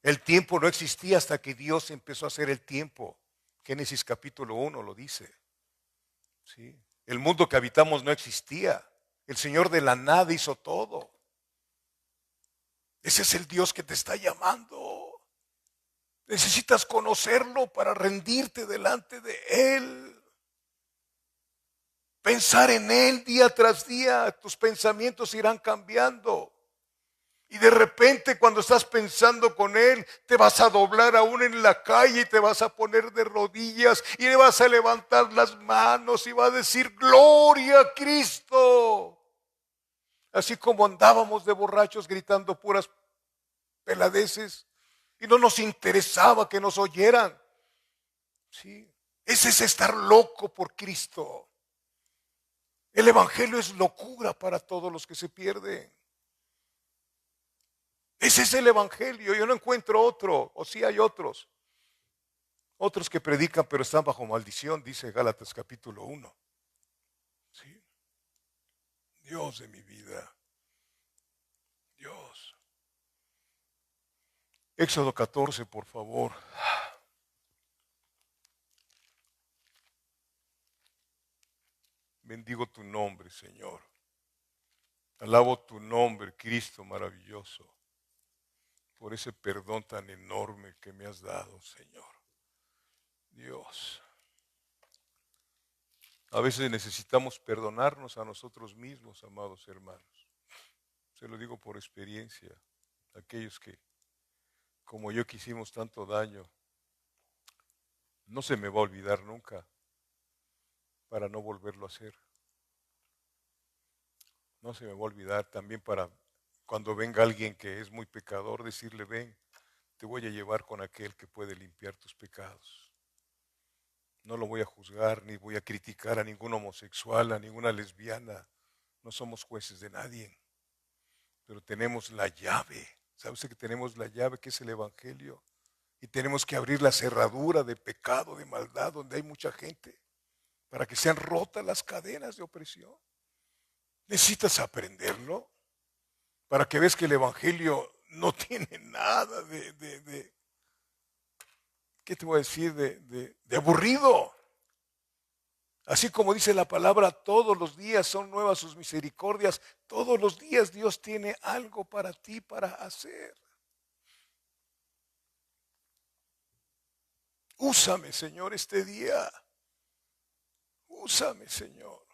El tiempo no existía hasta que Dios empezó a hacer el tiempo. Génesis capítulo 1 lo dice. ¿Sí? El mundo que habitamos no existía. El Señor de la nada hizo todo. Ese es el Dios que te está llamando. Necesitas conocerlo para rendirte delante de Él. Pensar en Él día tras día, tus pensamientos irán cambiando. Y de repente cuando estás pensando con Él, te vas a doblar aún en la calle y te vas a poner de rodillas y le vas a levantar las manos y vas a decir, gloria a Cristo. Así como andábamos de borrachos gritando puras peladeces y no nos interesaba que nos oyeran. ¿Sí? Ese es estar loco por Cristo. El evangelio es locura para todos los que se pierden. Ese es el evangelio. Yo no encuentro otro, o sí hay otros. Otros que predican pero están bajo maldición, dice Gálatas capítulo 1. ¿Sí? Dios de mi vida. Dios. Éxodo 14, por favor. Bendigo tu nombre, Señor. Alabo tu nombre, Cristo maravilloso, por ese perdón tan enorme que me has dado, Señor. Dios. A veces necesitamos perdonarnos a nosotros mismos, amados hermanos. Se lo digo por experiencia. Aquellos que, como yo, que hicimos tanto daño, no se me va a olvidar nunca para no volverlo a hacer. No se me va a olvidar también para cuando venga alguien que es muy pecador, decirle, ven, te voy a llevar con aquel que puede limpiar tus pecados. No lo voy a juzgar, ni voy a criticar a ningún homosexual, a ninguna lesbiana. No somos jueces de nadie, pero tenemos la llave. ¿Sabe usted que tenemos la llave que es el evangelio? Y tenemos que abrir la cerradura de pecado, de maldad, donde hay mucha gente, para que sean rotas las cadenas de opresión. Necesitas aprenderlo para que veas que el evangelio no tiene nada ¿qué te voy a decir? De aburrido. Así como dice la palabra, todos los días son nuevas sus misericordias. Todos los días Dios tiene algo para ti para hacer. Úsame, Señor, este día. Úsame, Señor.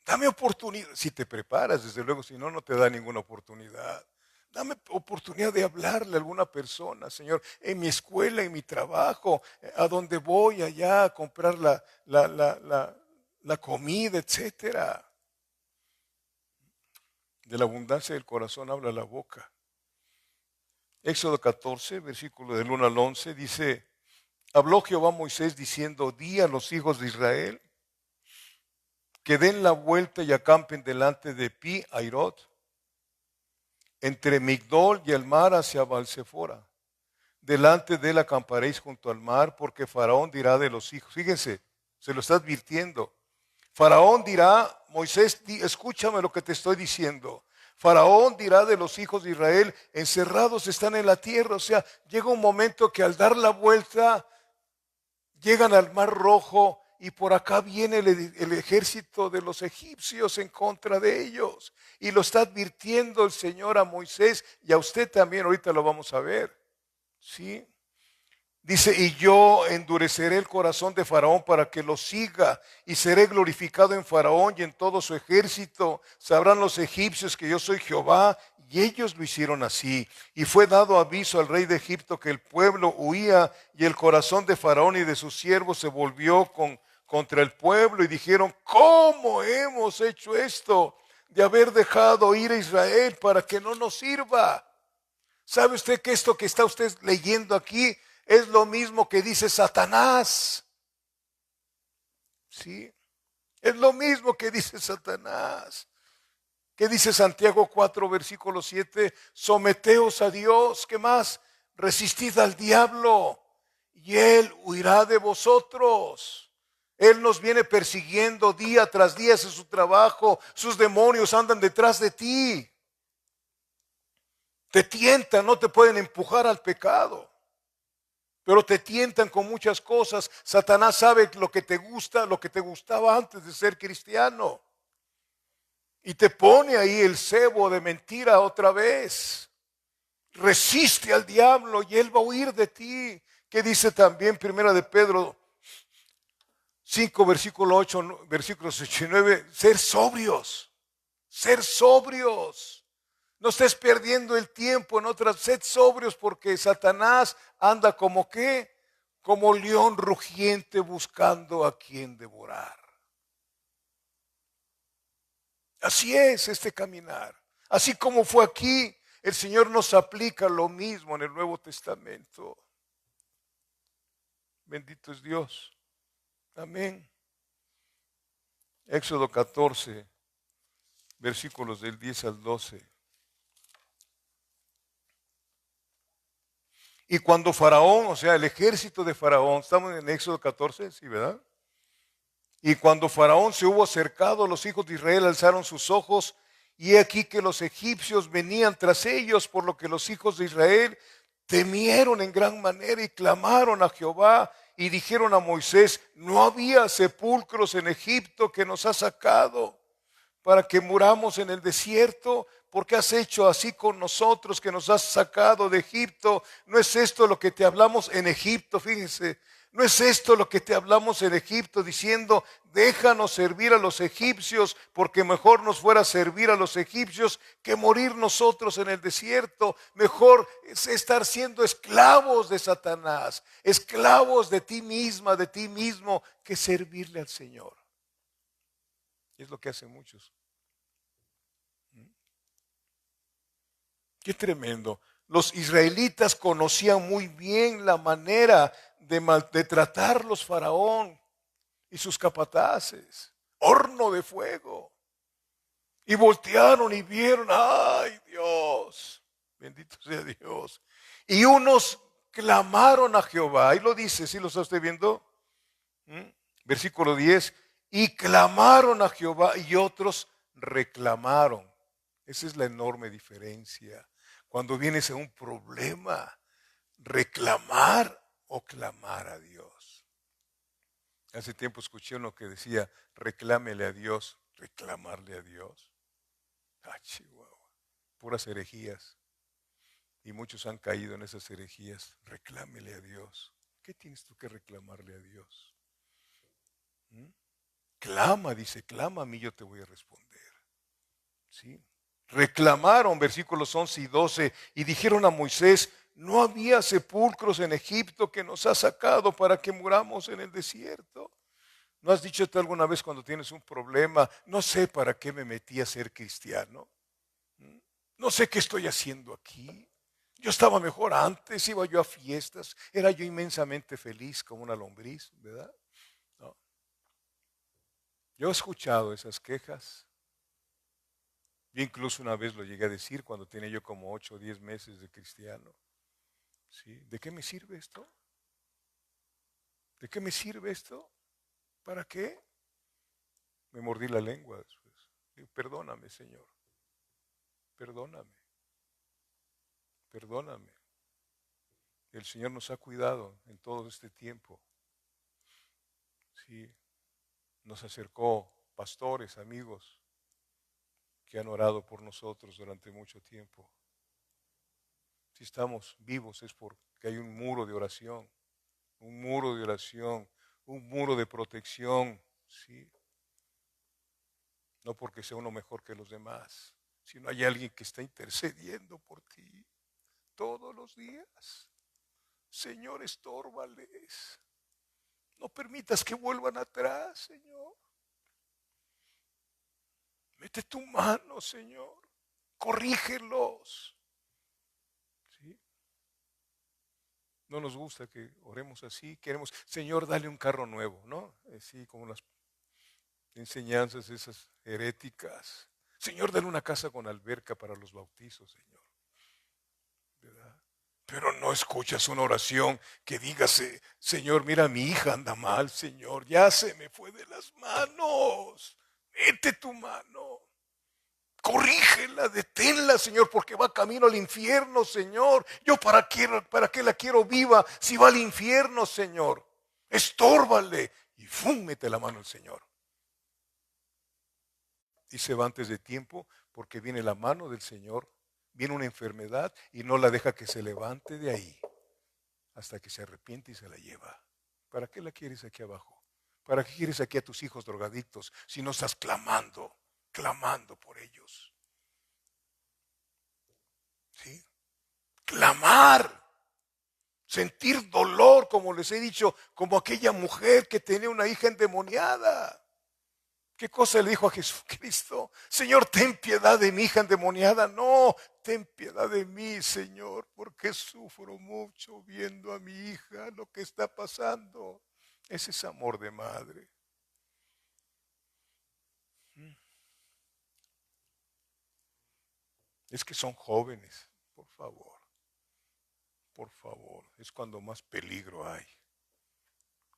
Dame oportunidad. Si te preparas, desde luego, si no, no te da ninguna oportunidad. Dame oportunidad de hablarle a alguna persona, Señor, en mi escuela, en mi trabajo, a donde voy allá a comprar la comida, etcétera. De la abundancia del corazón habla la boca. Éxodo 14, versículo del 1 al 11, dice, habló Jehová a Moisés diciendo, di a los hijos de Israel que den la vuelta y acampen delante de Pi Hairot, entre Migdol y el mar hacia Balsefora. Delante de él acamparéis junto al mar, porque Faraón dirá de los hijos. Fíjense, se lo está advirtiendo. Faraón dirá, Moisés, escúchame lo que te estoy diciendo. Faraón dirá de los hijos de Israel, encerrados están en la tierra. O sea, llega un momento que al dar la vuelta, llegan al mar Rojo y por acá viene el ejército de los egipcios en contra de ellos. Y lo está advirtiendo el Señor a Moisés y a usted también, ahorita lo vamos a ver. ¿Sí? Dice, y yo endureceré el corazón de Faraón para que lo siga, y seré glorificado en Faraón y en todo su ejército. Sabrán los egipcios que yo soy Jehová, y ellos lo hicieron así. Y fue dado aviso al rey de Egipto que el pueblo huía, y el corazón de Faraón y de sus siervos se volvió contra el pueblo, y dijeron, ¿cómo hemos hecho esto de haber dejado ir a Israel para que no nos sirva? ¿Sabe usted que esto que está usted leyendo aquí es lo mismo que dice Satanás. ¿Sí? Es lo mismo que dice Satanás. ¿Qué dice Santiago 4, versículo 7? Someteos a Dios. ¿Qué más? Resistid al diablo y él huirá de vosotros. Él nos viene persiguiendo día tras día, ese es su trabajo. Sus demonios andan detrás de ti. Te tientan, no te pueden empujar al pecado, pero te tientan con muchas cosas. Satanás sabe lo que te gusta, lo que te gustaba antes de ser cristiano. Y te pone ahí el cebo de mentira otra vez. Resiste al diablo y él va a huir de ti. Que dice también Primera de Pedro 5, versículo 8, versículos 8 y 9, ser sobrios, ser sobrios. No estés perdiendo el tiempo en otras, sed sobrios porque Satanás anda como qué, como león rugiente buscando a quien devorar. Así es este caminar. Así como fue aquí, el Señor nos aplica lo mismo en el Nuevo Testamento. Bendito es Dios. Amén. Éxodo 14, versículos del 10 al 12. Y cuando Faraón, o sea, el ejército de Faraón, estamos en Éxodo 14, ¿sí, verdad? Y cuando Faraón se hubo acercado, los hijos de Israel alzaron sus ojos, y he aquí que los egipcios venían tras ellos, por lo que los hijos de Israel temieron en gran manera y clamaron a Jehová y dijeron a Moisés, no había sepulcros en Egipto que nos ha sacado para que muramos en el desierto. ¿Por qué has hecho así con nosotros que nos has sacado de Egipto? ¿No es esto lo que te hablamos en Egipto? Fíjense, ¿no es esto lo que te hablamos en Egipto diciendo, déjanos servir a los egipcios, porque mejor nos fuera servir a los egipcios que morir nosotros en el desierto? Mejor es estar siendo esclavos de Satanás, esclavos de ti misma, de ti mismo, que servirle al Señor. Y es lo que hacen muchos. Qué tremendo. Los israelitas conocían muy bien la manera de tratarlos Faraón y sus capataces. Horno de fuego. Y voltearon y vieron, ay Dios, bendito sea Dios. Y unos clamaron a Jehová. Ahí lo dice, ¿sí lo está usted viendo? Versículo 10. Y clamaron a Jehová y otros reclamaron. Esa es la enorme diferencia. Cuando vienes a un problema, reclamar o clamar a Dios. Hace tiempo escuché uno que decía, reclámele a Dios, reclamarle a Dios. Ah, Chihuahua, puras herejías. Y muchos han caído en esas herejías. Reclámele a Dios. ¿Qué tienes tú que reclamarle a Dios? Clama, dice, clama a mí, yo te voy a responder. ¿Sí? Reclamaron, versículos 11 y 12, y dijeron a Moisés, no había sepulcros en Egipto que nos ha sacado para que muramos en el desierto. ¿No has dicho tú alguna vez cuando tienes un problema, no sé para qué me metí a ser cristiano? No sé qué estoy haciendo aquí. Yo estaba mejor antes, iba yo a fiestas, era yo inmensamente feliz como una lombriz, ¿verdad? No. Yo he escuchado esas quejas. Yo incluso una vez lo llegué a decir cuando tenía yo como 8 o 10 meses de cristiano. ¿Sí? ¿De qué me sirve esto? ¿De qué me sirve esto? ¿Para qué? Me mordí la lengua después. Digo, perdóname, Señor. Perdóname. Perdóname. El Señor nos ha cuidado en todo este tiempo. Sí. Nos acercó pastores, amigos, que han orado por nosotros durante mucho tiempo. Si estamos vivos es porque hay un muro de oración, un muro de oración, un muro de protección, ¿sí? No porque sea uno mejor que los demás, sino hay alguien que está intercediendo por ti todos los días. Señor, estórbales. No permitas que vuelvan atrás, Señor. Mete tu mano, Señor. Corrígelos. ¿Sí? No nos gusta que oremos así. Queremos, Señor, dale un carro nuevo, ¿no? Así como las enseñanzas esas heréticas. Señor, dale una casa con alberca para los bautizos, Señor. ¿Verdad? Pero no escuchas una oración que diga, Señor, mira, mi hija anda mal, Señor, ya se me fue de las manos. Mete tu mano. Corrígela, deténla, Señor, porque va camino al infierno, Señor. Yo para qué la quiero viva si va al infierno, Señor. Estórbale. Y ¡fum! Mete la mano el Señor. Y se va antes de tiempo porque viene la mano del Señor, viene una enfermedad y no la deja que se levante de ahí hasta que se arrepiente y se la lleva. ¿Para qué la quieres aquí abajo? ¿Para qué quieres aquí a tus hijos drogadictos si no estás clamando por ellos? ¿Sí? Clamar, sentir dolor, como les he dicho, como aquella mujer que tenía una hija endemoniada. ¿Qué cosa le dijo a Jesucristo? Señor, ten piedad de mi hija endemoniada. No, ten piedad de mí, Señor, porque sufro mucho viendo a mi hija lo que está pasando. Ese es amor de madre. Es que son jóvenes, por favor. Por favor, es cuando más peligro hay.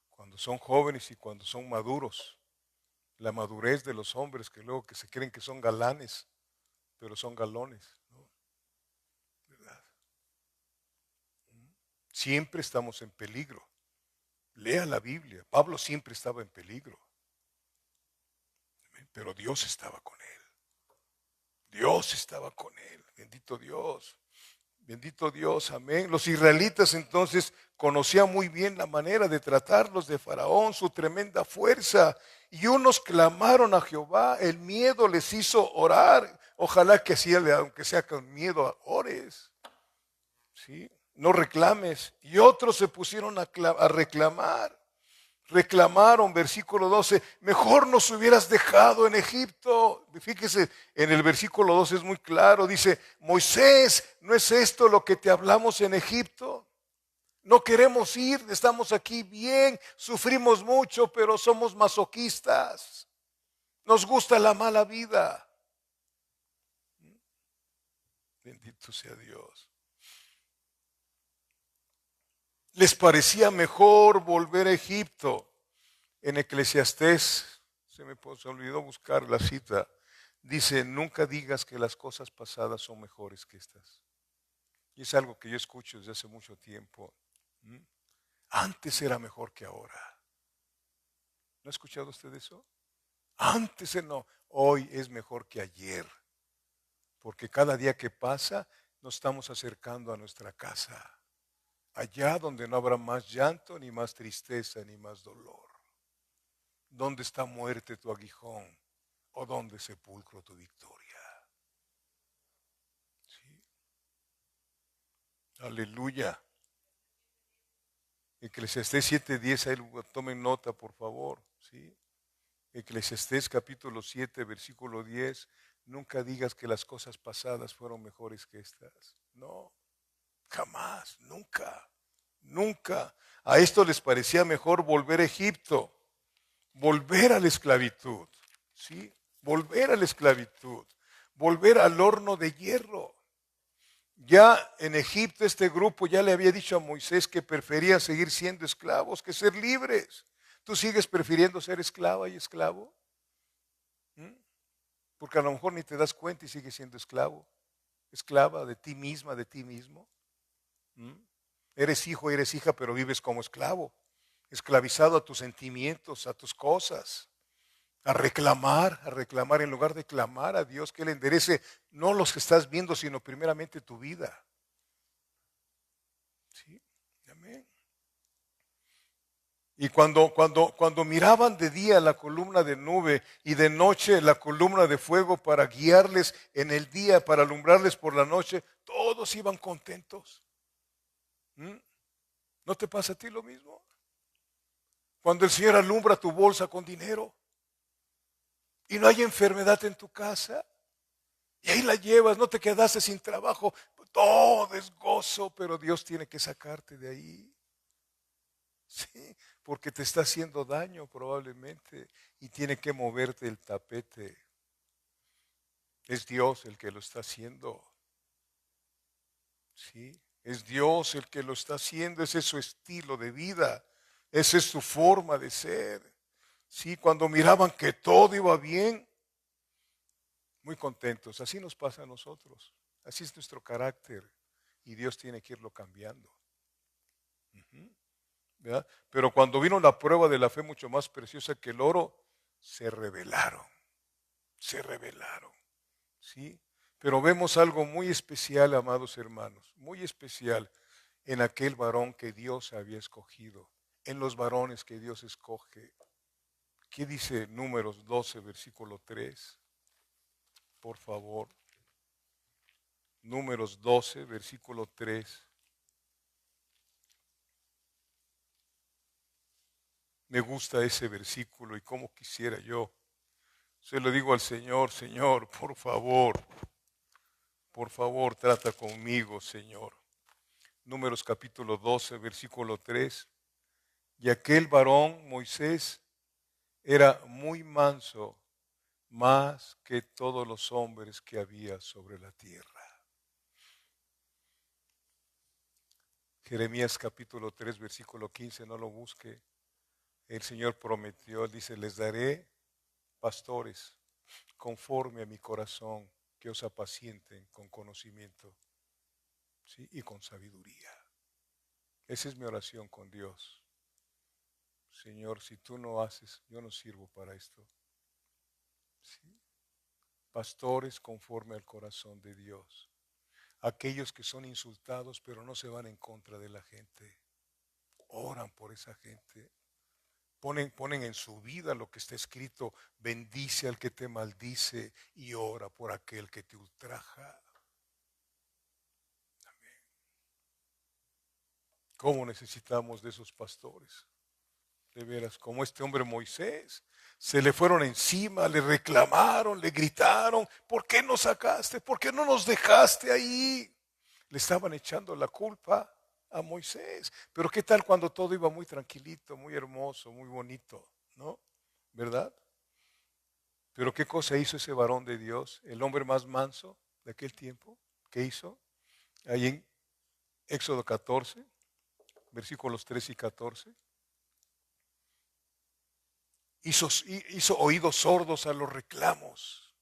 Cuando son jóvenes y cuando son maduros. La madurez de los hombres que luego que se creen que son galanes, pero son galones, ¿no? ¿Verdad? Siempre estamos en peligro. Lea la Biblia. Pablo siempre estaba en peligro. Pero Dios estaba con él. Dios estaba con él. Bendito Dios. Bendito Dios, amén. Los israelitas entonces conocían muy bien la manera de tratarlos de Faraón, su tremenda fuerza. Y unos clamaron a Jehová, el miedo les hizo orar. Ojalá que así, aunque sea con miedo, ores. ¿Sí? No reclames. Y otros se pusieron a reclamar. Reclamaron, versículo 12, mejor nos hubieras dejado en Egipto. Fíjese, en el versículo 12 es muy claro, dice, Moisés, ¿no es esto lo que te hablamos en Egipto? No queremos ir, estamos aquí bien, sufrimos mucho, pero somos masoquistas. Nos gusta la mala vida. Bendito sea Dios. Les parecía mejor volver a Egipto. En Eclesiastés, se me olvidó buscar la cita, dice, nunca digas que las cosas pasadas son mejores que estas. Y es algo que yo escucho desde hace mucho tiempo. Antes era mejor que ahora. ¿No ha escuchado usted eso? Antes no, hoy es mejor que ayer. Porque cada día que pasa nos estamos acercando a nuestra casa. Allá donde no habrá más llanto, ni más tristeza, ni más dolor. ¿Dónde está muerte tu aguijón? ¿O dónde sepulcro tu victoria? ¿Sí? Aleluya. Eclesiastés 7:10, ahí tomen nota, por favor. ¿Sí? Eclesiastés capítulo 7, versículo 10. Nunca digas que las cosas pasadas fueron mejores que estas. No, jamás, nunca, nunca. A esto les parecía mejor volver a Egipto, volver a la esclavitud, ¿sí? Volver a la esclavitud, volver al horno de hierro. Ya en Egipto este grupo ya le había dicho a Moisés que prefería seguir siendo esclavos que ser libres. ¿Tú sigues prefiriendo ser esclava y esclavo? Porque a lo mejor ni te das cuenta y sigues siendo esclavo, esclava de ti misma, de ti mismo. Eres hijo, eres hija, pero vives como esclavo, esclavizado a tus sentimientos, a tus cosas. A reclamar en lugar de clamar a Dios que Él enderece no los que estás viendo, sino primeramente tu vida. ¿Sí? Amén. Y cuando miraban de día la columna de nube y de noche la columna de fuego para guiarles en el día, para alumbrarles por la noche, todos iban contentos. ¿No te pasa a ti lo mismo? Cuando el Señor alumbra tu bolsa con dinero y no hay enfermedad en tu casa y ahí la llevas, no te quedaste sin trabajo, todo es gozo, pero Dios tiene que sacarte de ahí. Sí, porque te está haciendo daño probablemente y tiene que moverte el tapete. Es Dios el que lo está haciendo. Sí, es Dios el que lo está haciendo, ese es su estilo de vida, esa es su forma de ser. Sí, cuando miraban que todo iba bien, muy contentos. Así nos pasa a nosotros. Así es nuestro carácter y Dios tiene que irlo cambiando. Ujú, ¿verdad? Pero cuando vino la prueba de la fe mucho más preciosa que el oro, se rebelaron, se rebelaron. ¿Sí? Pero vemos algo muy especial, amados hermanos, muy especial en aquel varón que Dios había escogido, en los varones que Dios escoge. ¿Qué dice Números 12, versículo 3? Por favor. Números 12, versículo 3. Me gusta ese versículo y cómo quisiera yo. Se lo digo al Señor, Señor, por favor, trata conmigo, Señor. Números capítulo 12, versículo 3. Y aquel varón, Moisés, era muy manso, más que todos los hombres que había sobre la tierra. Jeremías capítulo 3, versículo 15, no lo busque. El Señor prometió, dice, les daré pastores conforme a mi corazón, que os apacienten con conocimiento, ¿sí? Y con sabiduría. Esa es mi oración con Dios. Señor, si tú no haces, yo no sirvo para esto. ¿Sí? Pastores conforme al corazón de Dios. Aquellos que son insultados pero no se van en contra de la gente. Oran por esa gente. Ponen en su vida lo que está escrito, bendice al que te maldice y ora por aquel que te ultraja. ¿Cómo necesitamos de esos pastores? De veras, como este hombre Moisés, se le fueron encima, le reclamaron, le gritaron, ¿por qué nos sacaste? ¿Por qué no nos dejaste ahí? Le estaban echando la culpa a Moisés. Pero ¿qué tal cuando todo iba muy tranquilito, muy hermoso, muy bonito? ¿No? ¿Verdad? Pero ¿qué cosa hizo ese varón de Dios, el hombre más manso de aquel tiempo? ¿Qué hizo? Ahí en Éxodo 14, versículos 3 y 14. Hizo oídos sordos a los reclamos.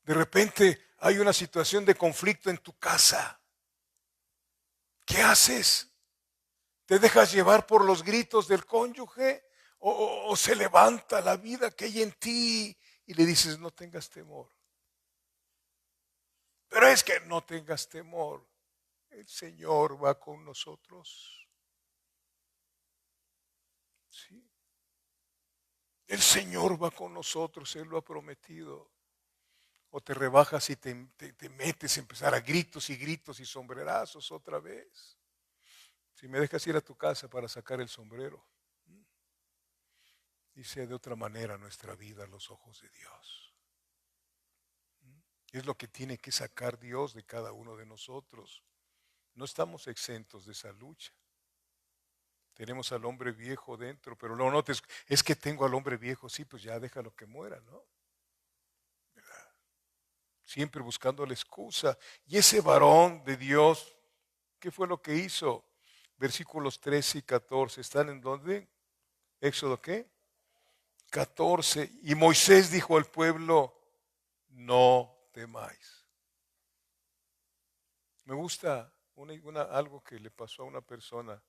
De repente hay una situación de conflicto en tu casa. ¿Qué haces? ¿Te dejas llevar por los gritos del cónyuge? ¿O se levanta la vida que hay en ti y le dices, no tengas temor? Pero es que no tengas temor. El Señor va con nosotros. ¿Sí? El Señor va con nosotros, Él lo ha prometido. O te rebajas y te metes a empezar a gritos y gritos y sombrerazos otra vez. Si me dejas ir a tu casa para sacar el sombrero, y sea de otra manera nuestra vida a los ojos de Dios. Es lo que tiene que sacar Dios de cada uno de nosotros. No estamos exentos de esa lucha. Tenemos al hombre viejo dentro, pero no notes, es que tengo al hombre viejo, sí, pues ya déjalo que muera, ¿no? Siempre buscando la excusa. Y ese varón de Dios, ¿qué fue lo que hizo? Versículos 13 y 14, ¿están en dónde? Éxodo, ¿qué? 14. Y Moisés dijo al pueblo, no temáis. Me gusta algo que le pasó a una persona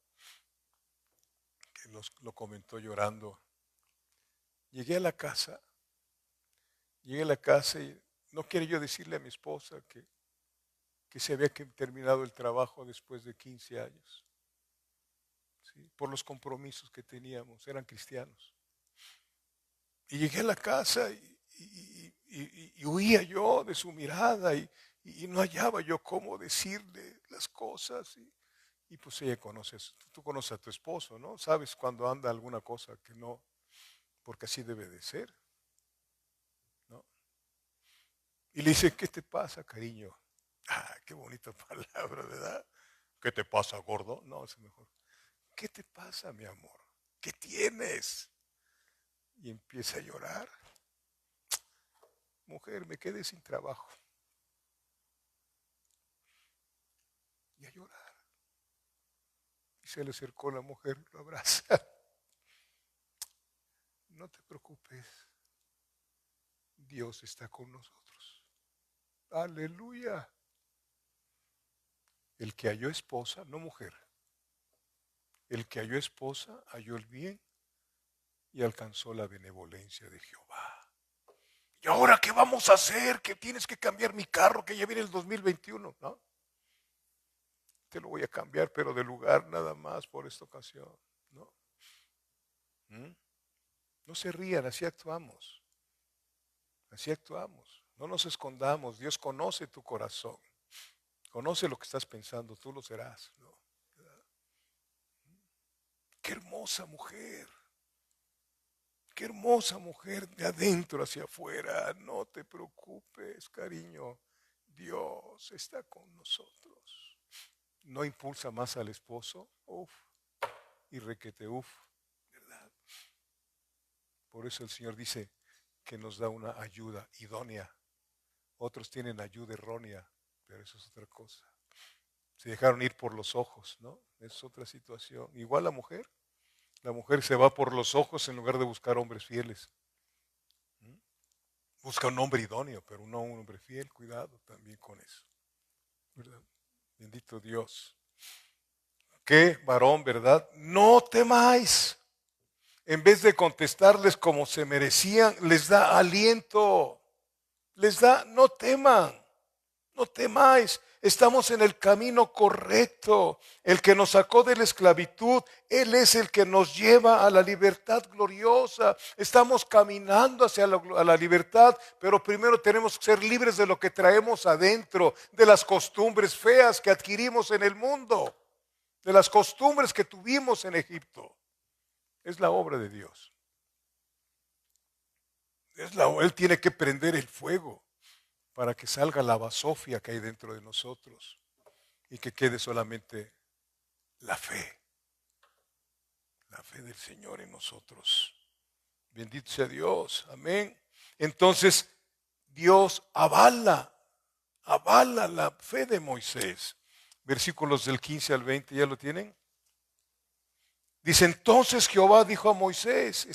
que lo comentó llorando. Llegué a la casa, y no quería yo decirle a mi esposa que se había terminado el trabajo después de 15 años, ¿sí? Por los compromisos que teníamos, eran cristianos. Y llegué a la casa y huía yo de su mirada y no hallaba yo cómo decirle las cosas. Y pues ella conoce, tú conoces a tu esposo, ¿no? Sabes cuando anda alguna cosa que no, porque así debe de ser, ¿no? Y le dice, ¿qué te pasa, cariño? qué bonita palabra, ¿verdad? ¿Qué te pasa, gordo? No, es mejor. ¿Qué te pasa, mi amor? ¿Qué tienes? Y empieza a llorar. Mujer, me quedé sin trabajo. Y a llorar. Y se le acercó la mujer, lo abraza. No te preocupes, Dios está con nosotros. Aleluya. El que halló esposa, no mujer, el que halló esposa halló el bien y alcanzó la benevolencia de Jehová. ¿Y ahora qué vamos a hacer? Que tienes que cambiar mi carro, que ya viene el 2021, ¿no? Te lo voy a cambiar, pero de lugar nada más por esta ocasión, ¿no? ¿Mm? No se rían, así actuamos. Así actuamos. No nos escondamos. Dios conoce tu corazón. Conoce lo que estás pensando. Tú lo serás, ¿no? Qué hermosa mujer. Qué hermosa mujer de adentro hacia afuera. No te preocupes, cariño. Dios está con nosotros. No impulsa más al esposo. Uf. Y requete uf. ¿Verdad? Por eso el Señor dice que nos da una ayuda idónea. Otros tienen ayuda errónea, pero eso es otra cosa. Se dejaron ir por los ojos, ¿no? Es otra situación. Igual la mujer se va por los ojos en lugar de buscar hombres fieles. ¿Mm? Busca un hombre idóneo, pero no un hombre fiel. Cuidado también con eso, ¿verdad? Bendito Dios. ¿Qué varón, verdad? No temáis. En vez de contestarles como se merecían, les da aliento. Les da, no teman. No temáis, estamos en el camino correcto. El que nos sacó de la esclavitud, Él es el que nos lleva a la libertad gloriosa. Estamos caminando hacia la libertad, pero primero tenemos que ser libres de lo que traemos adentro, de las costumbres feas que adquirimos en el mundo, de las costumbres que tuvimos en Egipto. Es la obra de Dios. Él tiene que prender el fuego para que salga la basofia que hay dentro de nosotros y que quede solamente la fe del Señor en nosotros. Bendito sea Dios, amén. Entonces, Dios avala la fe de Moisés. Versículos del 15 al 20, ¿ya lo tienen? Dice, entonces Jehová dijo a Moisés,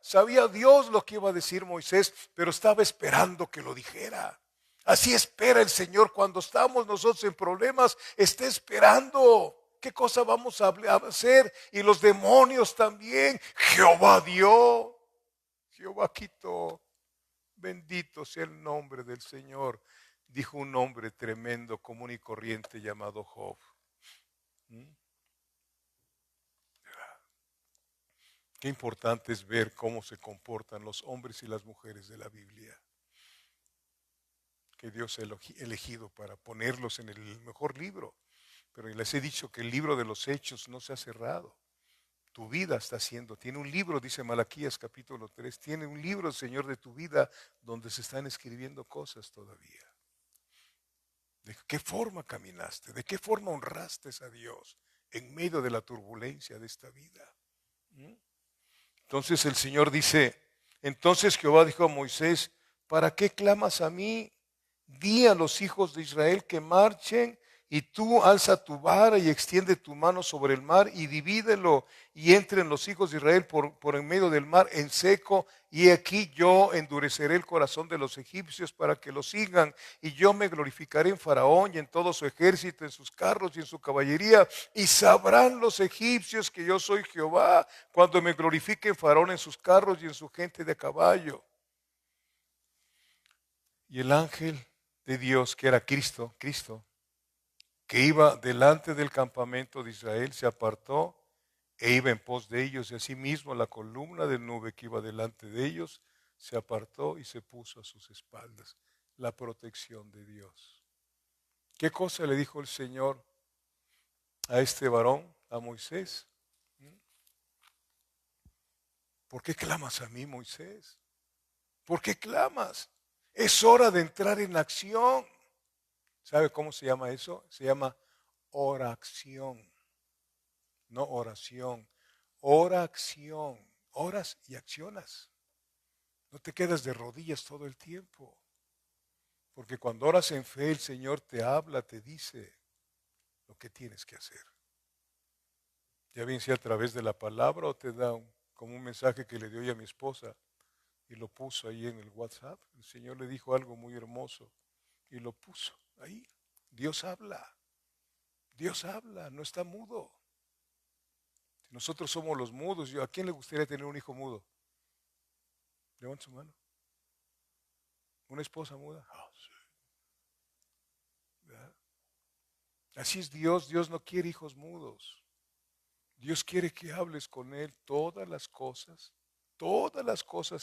sabía Dios lo que iba a decir Moisés, pero estaba esperando que lo dijera. Así espera el Señor cuando estamos nosotros en problemas, está esperando qué cosa vamos a hacer. Y los demonios también. Jehová dio, Jehová quitó. Bendito sea el nombre del Señor, dijo un hombre tremendo, común y corriente llamado Job. ¿Mm? Qué importante es ver cómo se comportan los hombres y las mujeres de la Biblia, que Dios ha elegido para ponerlos en el mejor libro. Pero les he dicho que el libro de los hechos no se ha cerrado. Tu vida tiene un libro, dice Malaquías capítulo 3, tiene un libro, Señor, de tu vida donde se están escribiendo cosas todavía. ¿De qué forma caminaste? ¿De qué forma honraste a Dios en medio de la turbulencia de esta vida? ¿Mm? Entonces el Señor dice, entonces Jehová dijo a Moisés, ¿para qué clamas a mí? Di a los hijos de Israel que marchen y tú alza tu vara y extiende tu mano sobre el mar y divídelo y entren los hijos de Israel por en medio del mar en seco y aquí yo endureceré el corazón de los egipcios para que lo sigan y yo me glorificaré en Faraón y en todo su ejército, en sus carros y en su caballería y sabrán los egipcios que yo soy Jehová cuando me glorifique en Faraón en sus carros y en su gente de caballo. Y el ángel de Dios, que era Cristo, que iba delante del campamento de Israel, se apartó e iba en pos de ellos, y asimismo la columna de nube que iba delante de ellos se apartó y se puso a sus espaldas. La protección de Dios. ¿Qué cosa le dijo el Señor a este varón, a Moisés? ¿Por qué clamas a mí, Moisés? ¿Por qué clamas? Es hora de entrar en acción. ¿Sabe cómo se llama eso? Se llama oración, no oración. Oración. Oras y accionas. No te quedas de rodillas todo el tiempo. Porque cuando oras en fe, el Señor te habla, te dice lo que tienes que hacer. Ya bien sea a través de la palabra o te da como un mensaje que le dio hoy a mi esposa y lo puso ahí en el WhatsApp. El Señor le dijo algo muy hermoso y lo puso ahí. Dios habla, no está mudo. Nosotros somos los mudos. ¿A quién le gustaría tener un hijo mudo? Levanta su mano. ¿Una esposa muda? Sí. ¿Verdad? Así es Dios. Dios no quiere hijos mudos. Dios quiere que hables con Él todas las cosas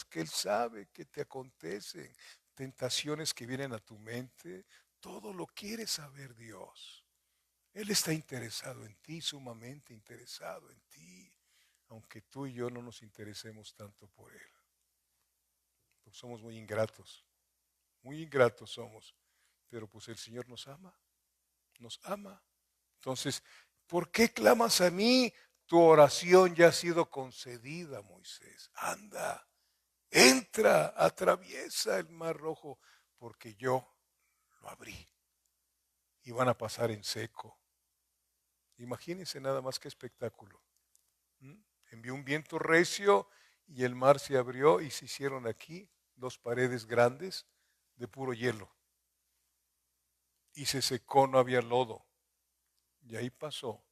que Él sabe que te acontecen, tentaciones que vienen a tu mente, todo lo quiere saber Dios. Él está interesado en ti, sumamente interesado en ti, aunque tú y yo no nos interesemos tanto por Él. Porque somos muy ingratos somos, pero pues el Señor nos ama. Entonces, ¿por qué clamas a mí? Tu oración ya ha sido concedida, Moisés. Anda, entra, atraviesa el mar rojo, porque yo lo abrí. Y van a pasar en seco. Imagínense nada más qué espectáculo. Envió un viento recio y el mar se abrió y se hicieron aquí 2 paredes grandes de puro hielo. Y se secó, no había lodo. Y ahí pasó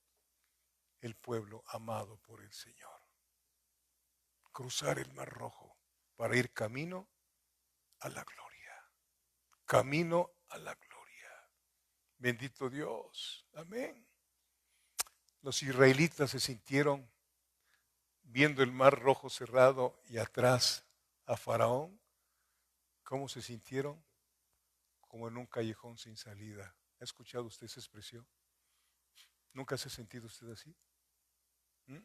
el pueblo amado por el Señor. Cruzar el mar rojo para ir camino a la gloria. Camino a la gloria. Bendito Dios. Amén. Los israelitas se sintieron viendo el mar rojo cerrado y atrás a Faraón. ¿Cómo se sintieron? Como en un callejón sin salida. ¿Ha escuchado usted esa expresión? ¿Nunca se ha sentido usted así? ¿Mm?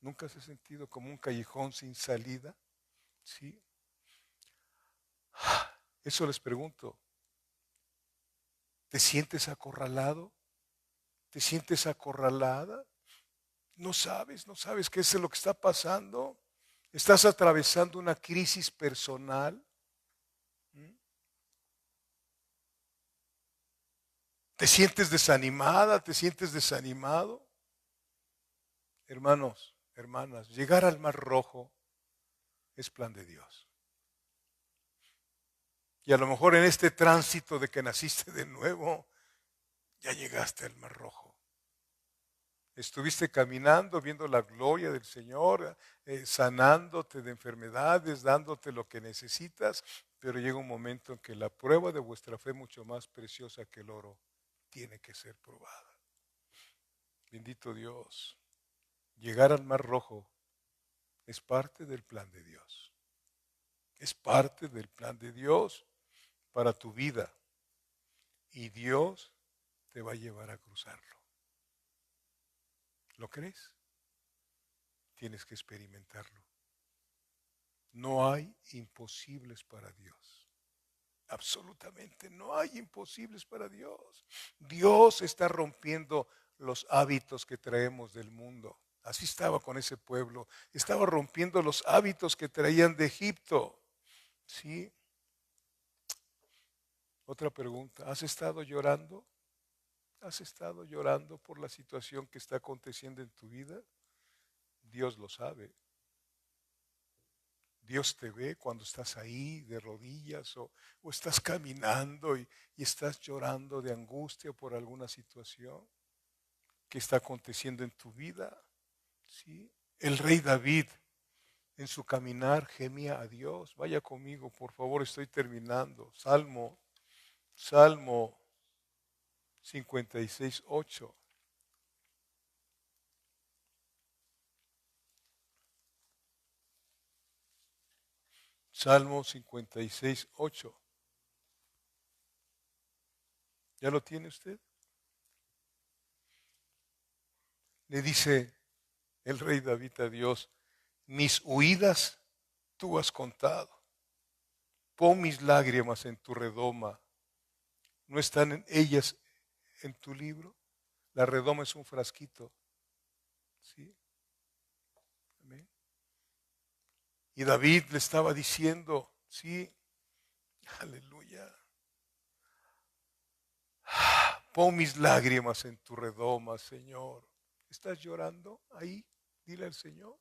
¿Nunca se ha sentido como un callejón sin salida? ¿Sí? Eso les pregunto. ¿Te sientes acorralado? ¿Te sientes acorralada? No sabes qué es lo que está pasando. ¿Estás atravesando una crisis personal? ¿Te sientes desanimada? ¿Te sientes desanimado? Hermanos, hermanas, llegar al Mar Rojo es plan de Dios. Y a lo mejor en este tránsito de que naciste de nuevo, ya llegaste al Mar Rojo. Estuviste caminando, viendo la gloria del Señor, sanándote de enfermedades, dándote lo que necesitas, pero llega un momento en que la prueba de vuestra fe, mucho más preciosa que el oro, tiene que ser probada. Bendito Dios. Llegar al Mar Rojo es parte del plan de Dios. Es parte del plan de Dios para tu vida. Y Dios te va a llevar a cruzarlo. ¿Lo crees? Tienes que experimentarlo. No hay imposibles para Dios. Absolutamente no hay imposibles para Dios. Dios está rompiendo los hábitos que traemos del mundo. Así estaba con ese pueblo. Estaba rompiendo los hábitos que traían de Egipto. ¿Sí? Otra pregunta. ¿Has estado llorando? ¿Has estado llorando por la situación que está aconteciendo en tu vida? Dios lo sabe. Dios te ve cuando estás ahí de rodillas o estás caminando y estás llorando de angustia por alguna situación que está aconteciendo en tu vida. ¿Sí? El rey David en su caminar gemía a Dios. Vaya conmigo, por favor, estoy terminando. Salmo 56:8. Salmo 56:8. ¿Ya lo tiene usted? Le dice el rey David a Dios: mis huidas tú has contado. Pon mis lágrimas en tu redoma. ¿No están ellas en tu libro? La redoma es un frasquito. ¿Sí? Amén. Y David le estaba diciendo, sí, aleluya. Pon mis lágrimas en tu redoma, Señor. ¿Estás llorando ahí? Dile al Señor.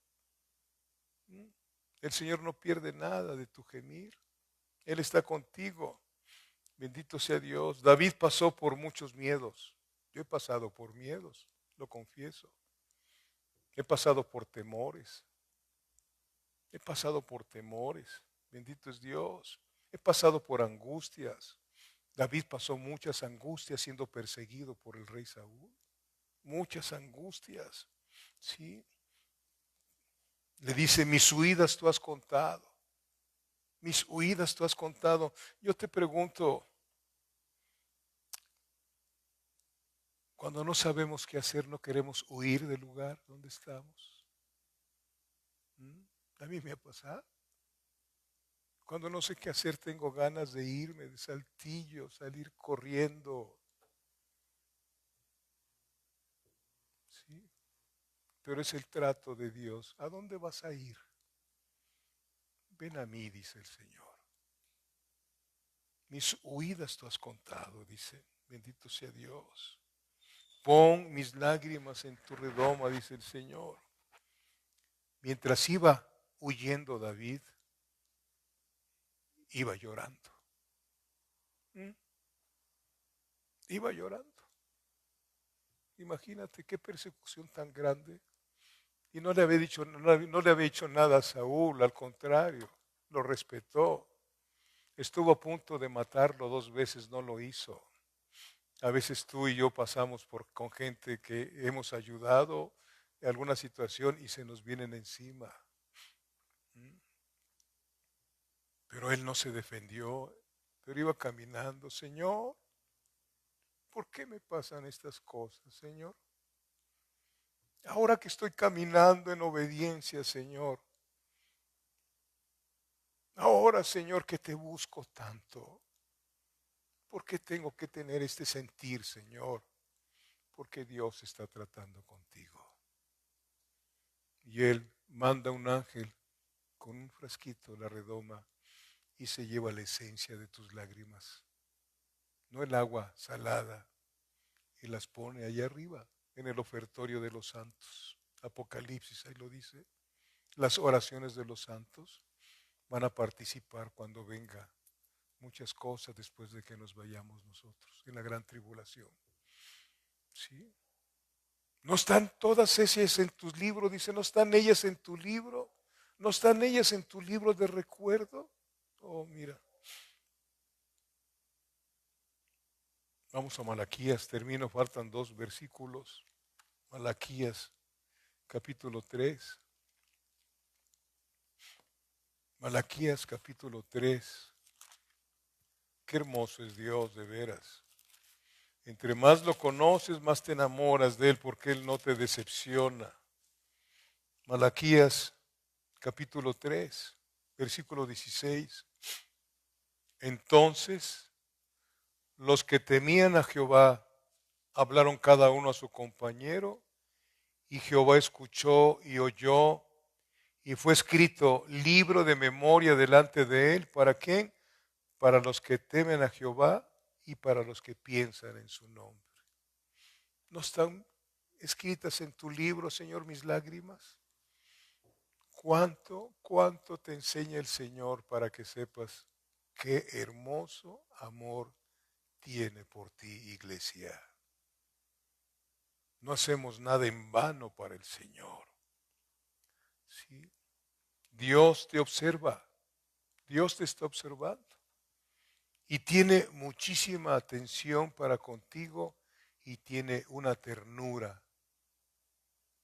El Señor no pierde nada de tu gemir. Él está contigo. Bendito sea Dios. David pasó por muchos miedos. Yo he pasado por miedos, lo confieso. He pasado por temores. He pasado por temores. Bendito es Dios. He pasado por angustias. David pasó muchas angustias siendo perseguido por el rey Saúl. Muchas angustias. ¿Sí? Le dice, mis huidas tú has contado. Mis huidas tú has contado. Yo te pregunto, cuando no sabemos qué hacer, no queremos huir del lugar donde estamos. A mí me ha pasado. Cuando no sé qué hacer, tengo ganas de irme de Saltillo, salir corriendo. ¿Sí? Pero es el trato de Dios. ¿A dónde vas a ir? Ven a mí, dice el Señor. Mis huidas tú has contado, dice. Bendito sea Dios. Pon mis lágrimas en tu redoma, dice el Señor. Mientras iba huyendo David, iba llorando. Iba llorando. Imagínate qué persecución tan grande. Y no le había dicho, no le había hecho nada a Saúl, al contrario, lo respetó. Estuvo a punto de matarlo 2 veces, no lo hizo. A veces tú y yo pasamos con gente que hemos ayudado en alguna situación y se nos vienen encima. Pero él no se defendió, pero iba caminando. Señor, ¿por qué me pasan estas cosas, Señor? Ahora que estoy caminando en obediencia, Señor. Ahora, Señor, que te busco tanto. ¿Por qué tengo que tener este sentir, Señor? Porque Dios está tratando contigo. Y Él manda un ángel con un frasquito, la redoma, y se lleva la esencia de tus lágrimas. No el agua salada, y las pone allá arriba, en el ofertorio de los santos. Apocalipsis, ahí lo dice. Las oraciones de los santos van a participar cuando venga muchas cosas después de que nos vayamos nosotros, en la gran tribulación. ¿Sí? ¿No están todas ellas en tus libros? Dice, ¿no están ellas en tu libro? ¿No están ellas en tu libro de recuerdo? Oh, mira. Vamos a Malaquías, termino, faltan 2 versículos. Malaquías, capítulo 3. Malaquías, capítulo 3. Qué hermoso es Dios, de veras. Entre más lo conoces, más te enamoras de Él, porque Él no te decepciona. Malaquías, capítulo 3, versículo 16. Entonces, los que temían a Jehová hablaron cada uno a su compañero, y Jehová escuchó y oyó, y fue escrito libro de memoria delante de Él. ¿Para quién? Para los que temen a Jehová y para los que piensan en su nombre. ¿No están escritas en tu libro, Señor, mis lágrimas? ¿Cuánto te enseña el Señor para que sepas qué hermoso amor tiene por ti, iglesia? No hacemos nada en vano para el Señor. ¿Sí? Dios te observa, Dios te está observando y tiene muchísima atención para contigo y tiene una ternura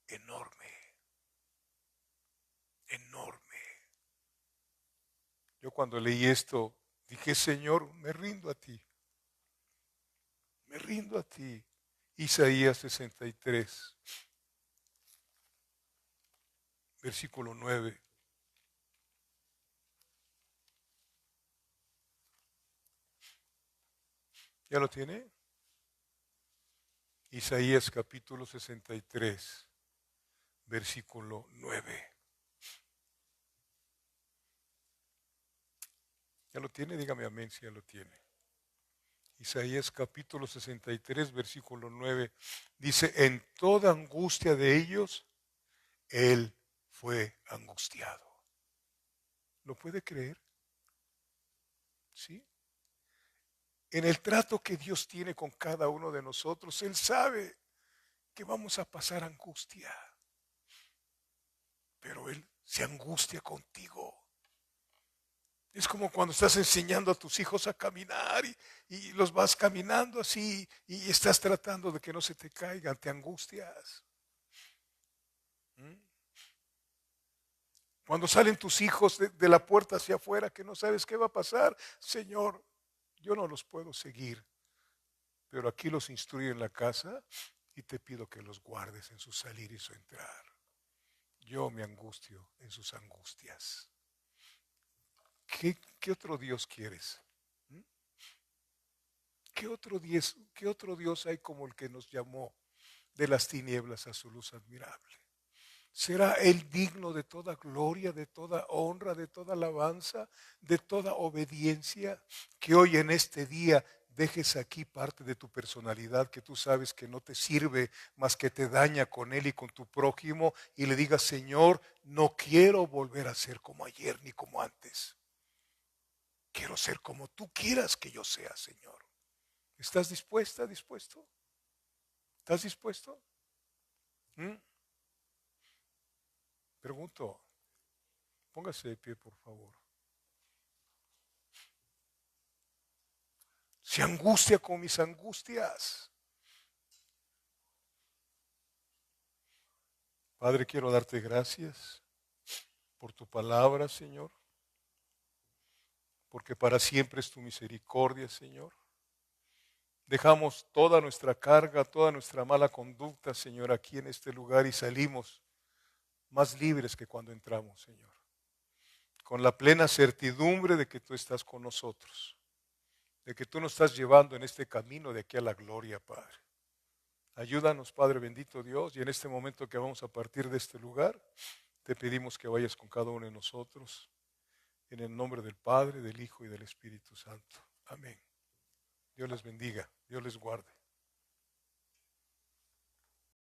enorme, enorme. Yo cuando leí esto dije, Señor, me rindo a ti, me rindo a ti. Isaías 63, versículo 9. ¿Ya lo tiene? Isaías capítulo 63, versículo 9. ¿Ya lo tiene? Dígame amén si ya lo tiene. Isaías capítulo 63, versículo 9. Dice, en toda angustia de ellos, Él fue angustiado. ¿Lo puede creer? ¿Sí? En el trato que Dios tiene con cada uno de nosotros, Él sabe que vamos a pasar angustia, pero Él se angustia contigo. Es como cuando estás enseñando a tus hijos a caminar y los vas caminando así y estás tratando de que no se te caigan, te angustias. ¿Mm? Cuando salen tus hijos de la puerta hacia afuera que no sabes qué va a pasar, Señor, yo no los puedo seguir, pero aquí los instruyo en la casa y te pido que los guardes en su salir y su entrar. Yo me angustio en sus angustias. ¿Qué otro Dios quieres? ¿Mm? ¿Qué otro Dios hay como el que nos llamó de las tinieblas a su luz admirable? ¿Será Él digno de toda gloria, de toda honra, de toda alabanza, de toda obediencia? Que hoy en este día dejes aquí parte de tu personalidad que tú sabes que no te sirve más que te daña con Él y con tu prójimo y le digas, Señor, no quiero volver a ser como ayer ni como antes. Quiero ser como tú quieras que yo sea, Señor. ¿Estás dispuesta, dispuesto? ¿Estás dispuesto? ¿Mm? Pregunto, póngase de pie, por favor. Se angustia con mis angustias. Padre, quiero darte gracias por tu palabra, Señor, porque para siempre es tu misericordia, Señor. Dejamos toda nuestra carga, toda nuestra mala conducta, Señor, aquí en este lugar y salimos más libres que cuando entramos, Señor, con la plena certidumbre de que tú estás con nosotros, de que tú nos estás llevando en este camino de aquí a la gloria, Padre. Ayúdanos, Padre bendito Dios, y en este momento que vamos a partir de este lugar, te pedimos que vayas con cada uno de nosotros, en el nombre del Padre, del Hijo y del Espíritu Santo. Amén. Dios les bendiga, Dios les guarde.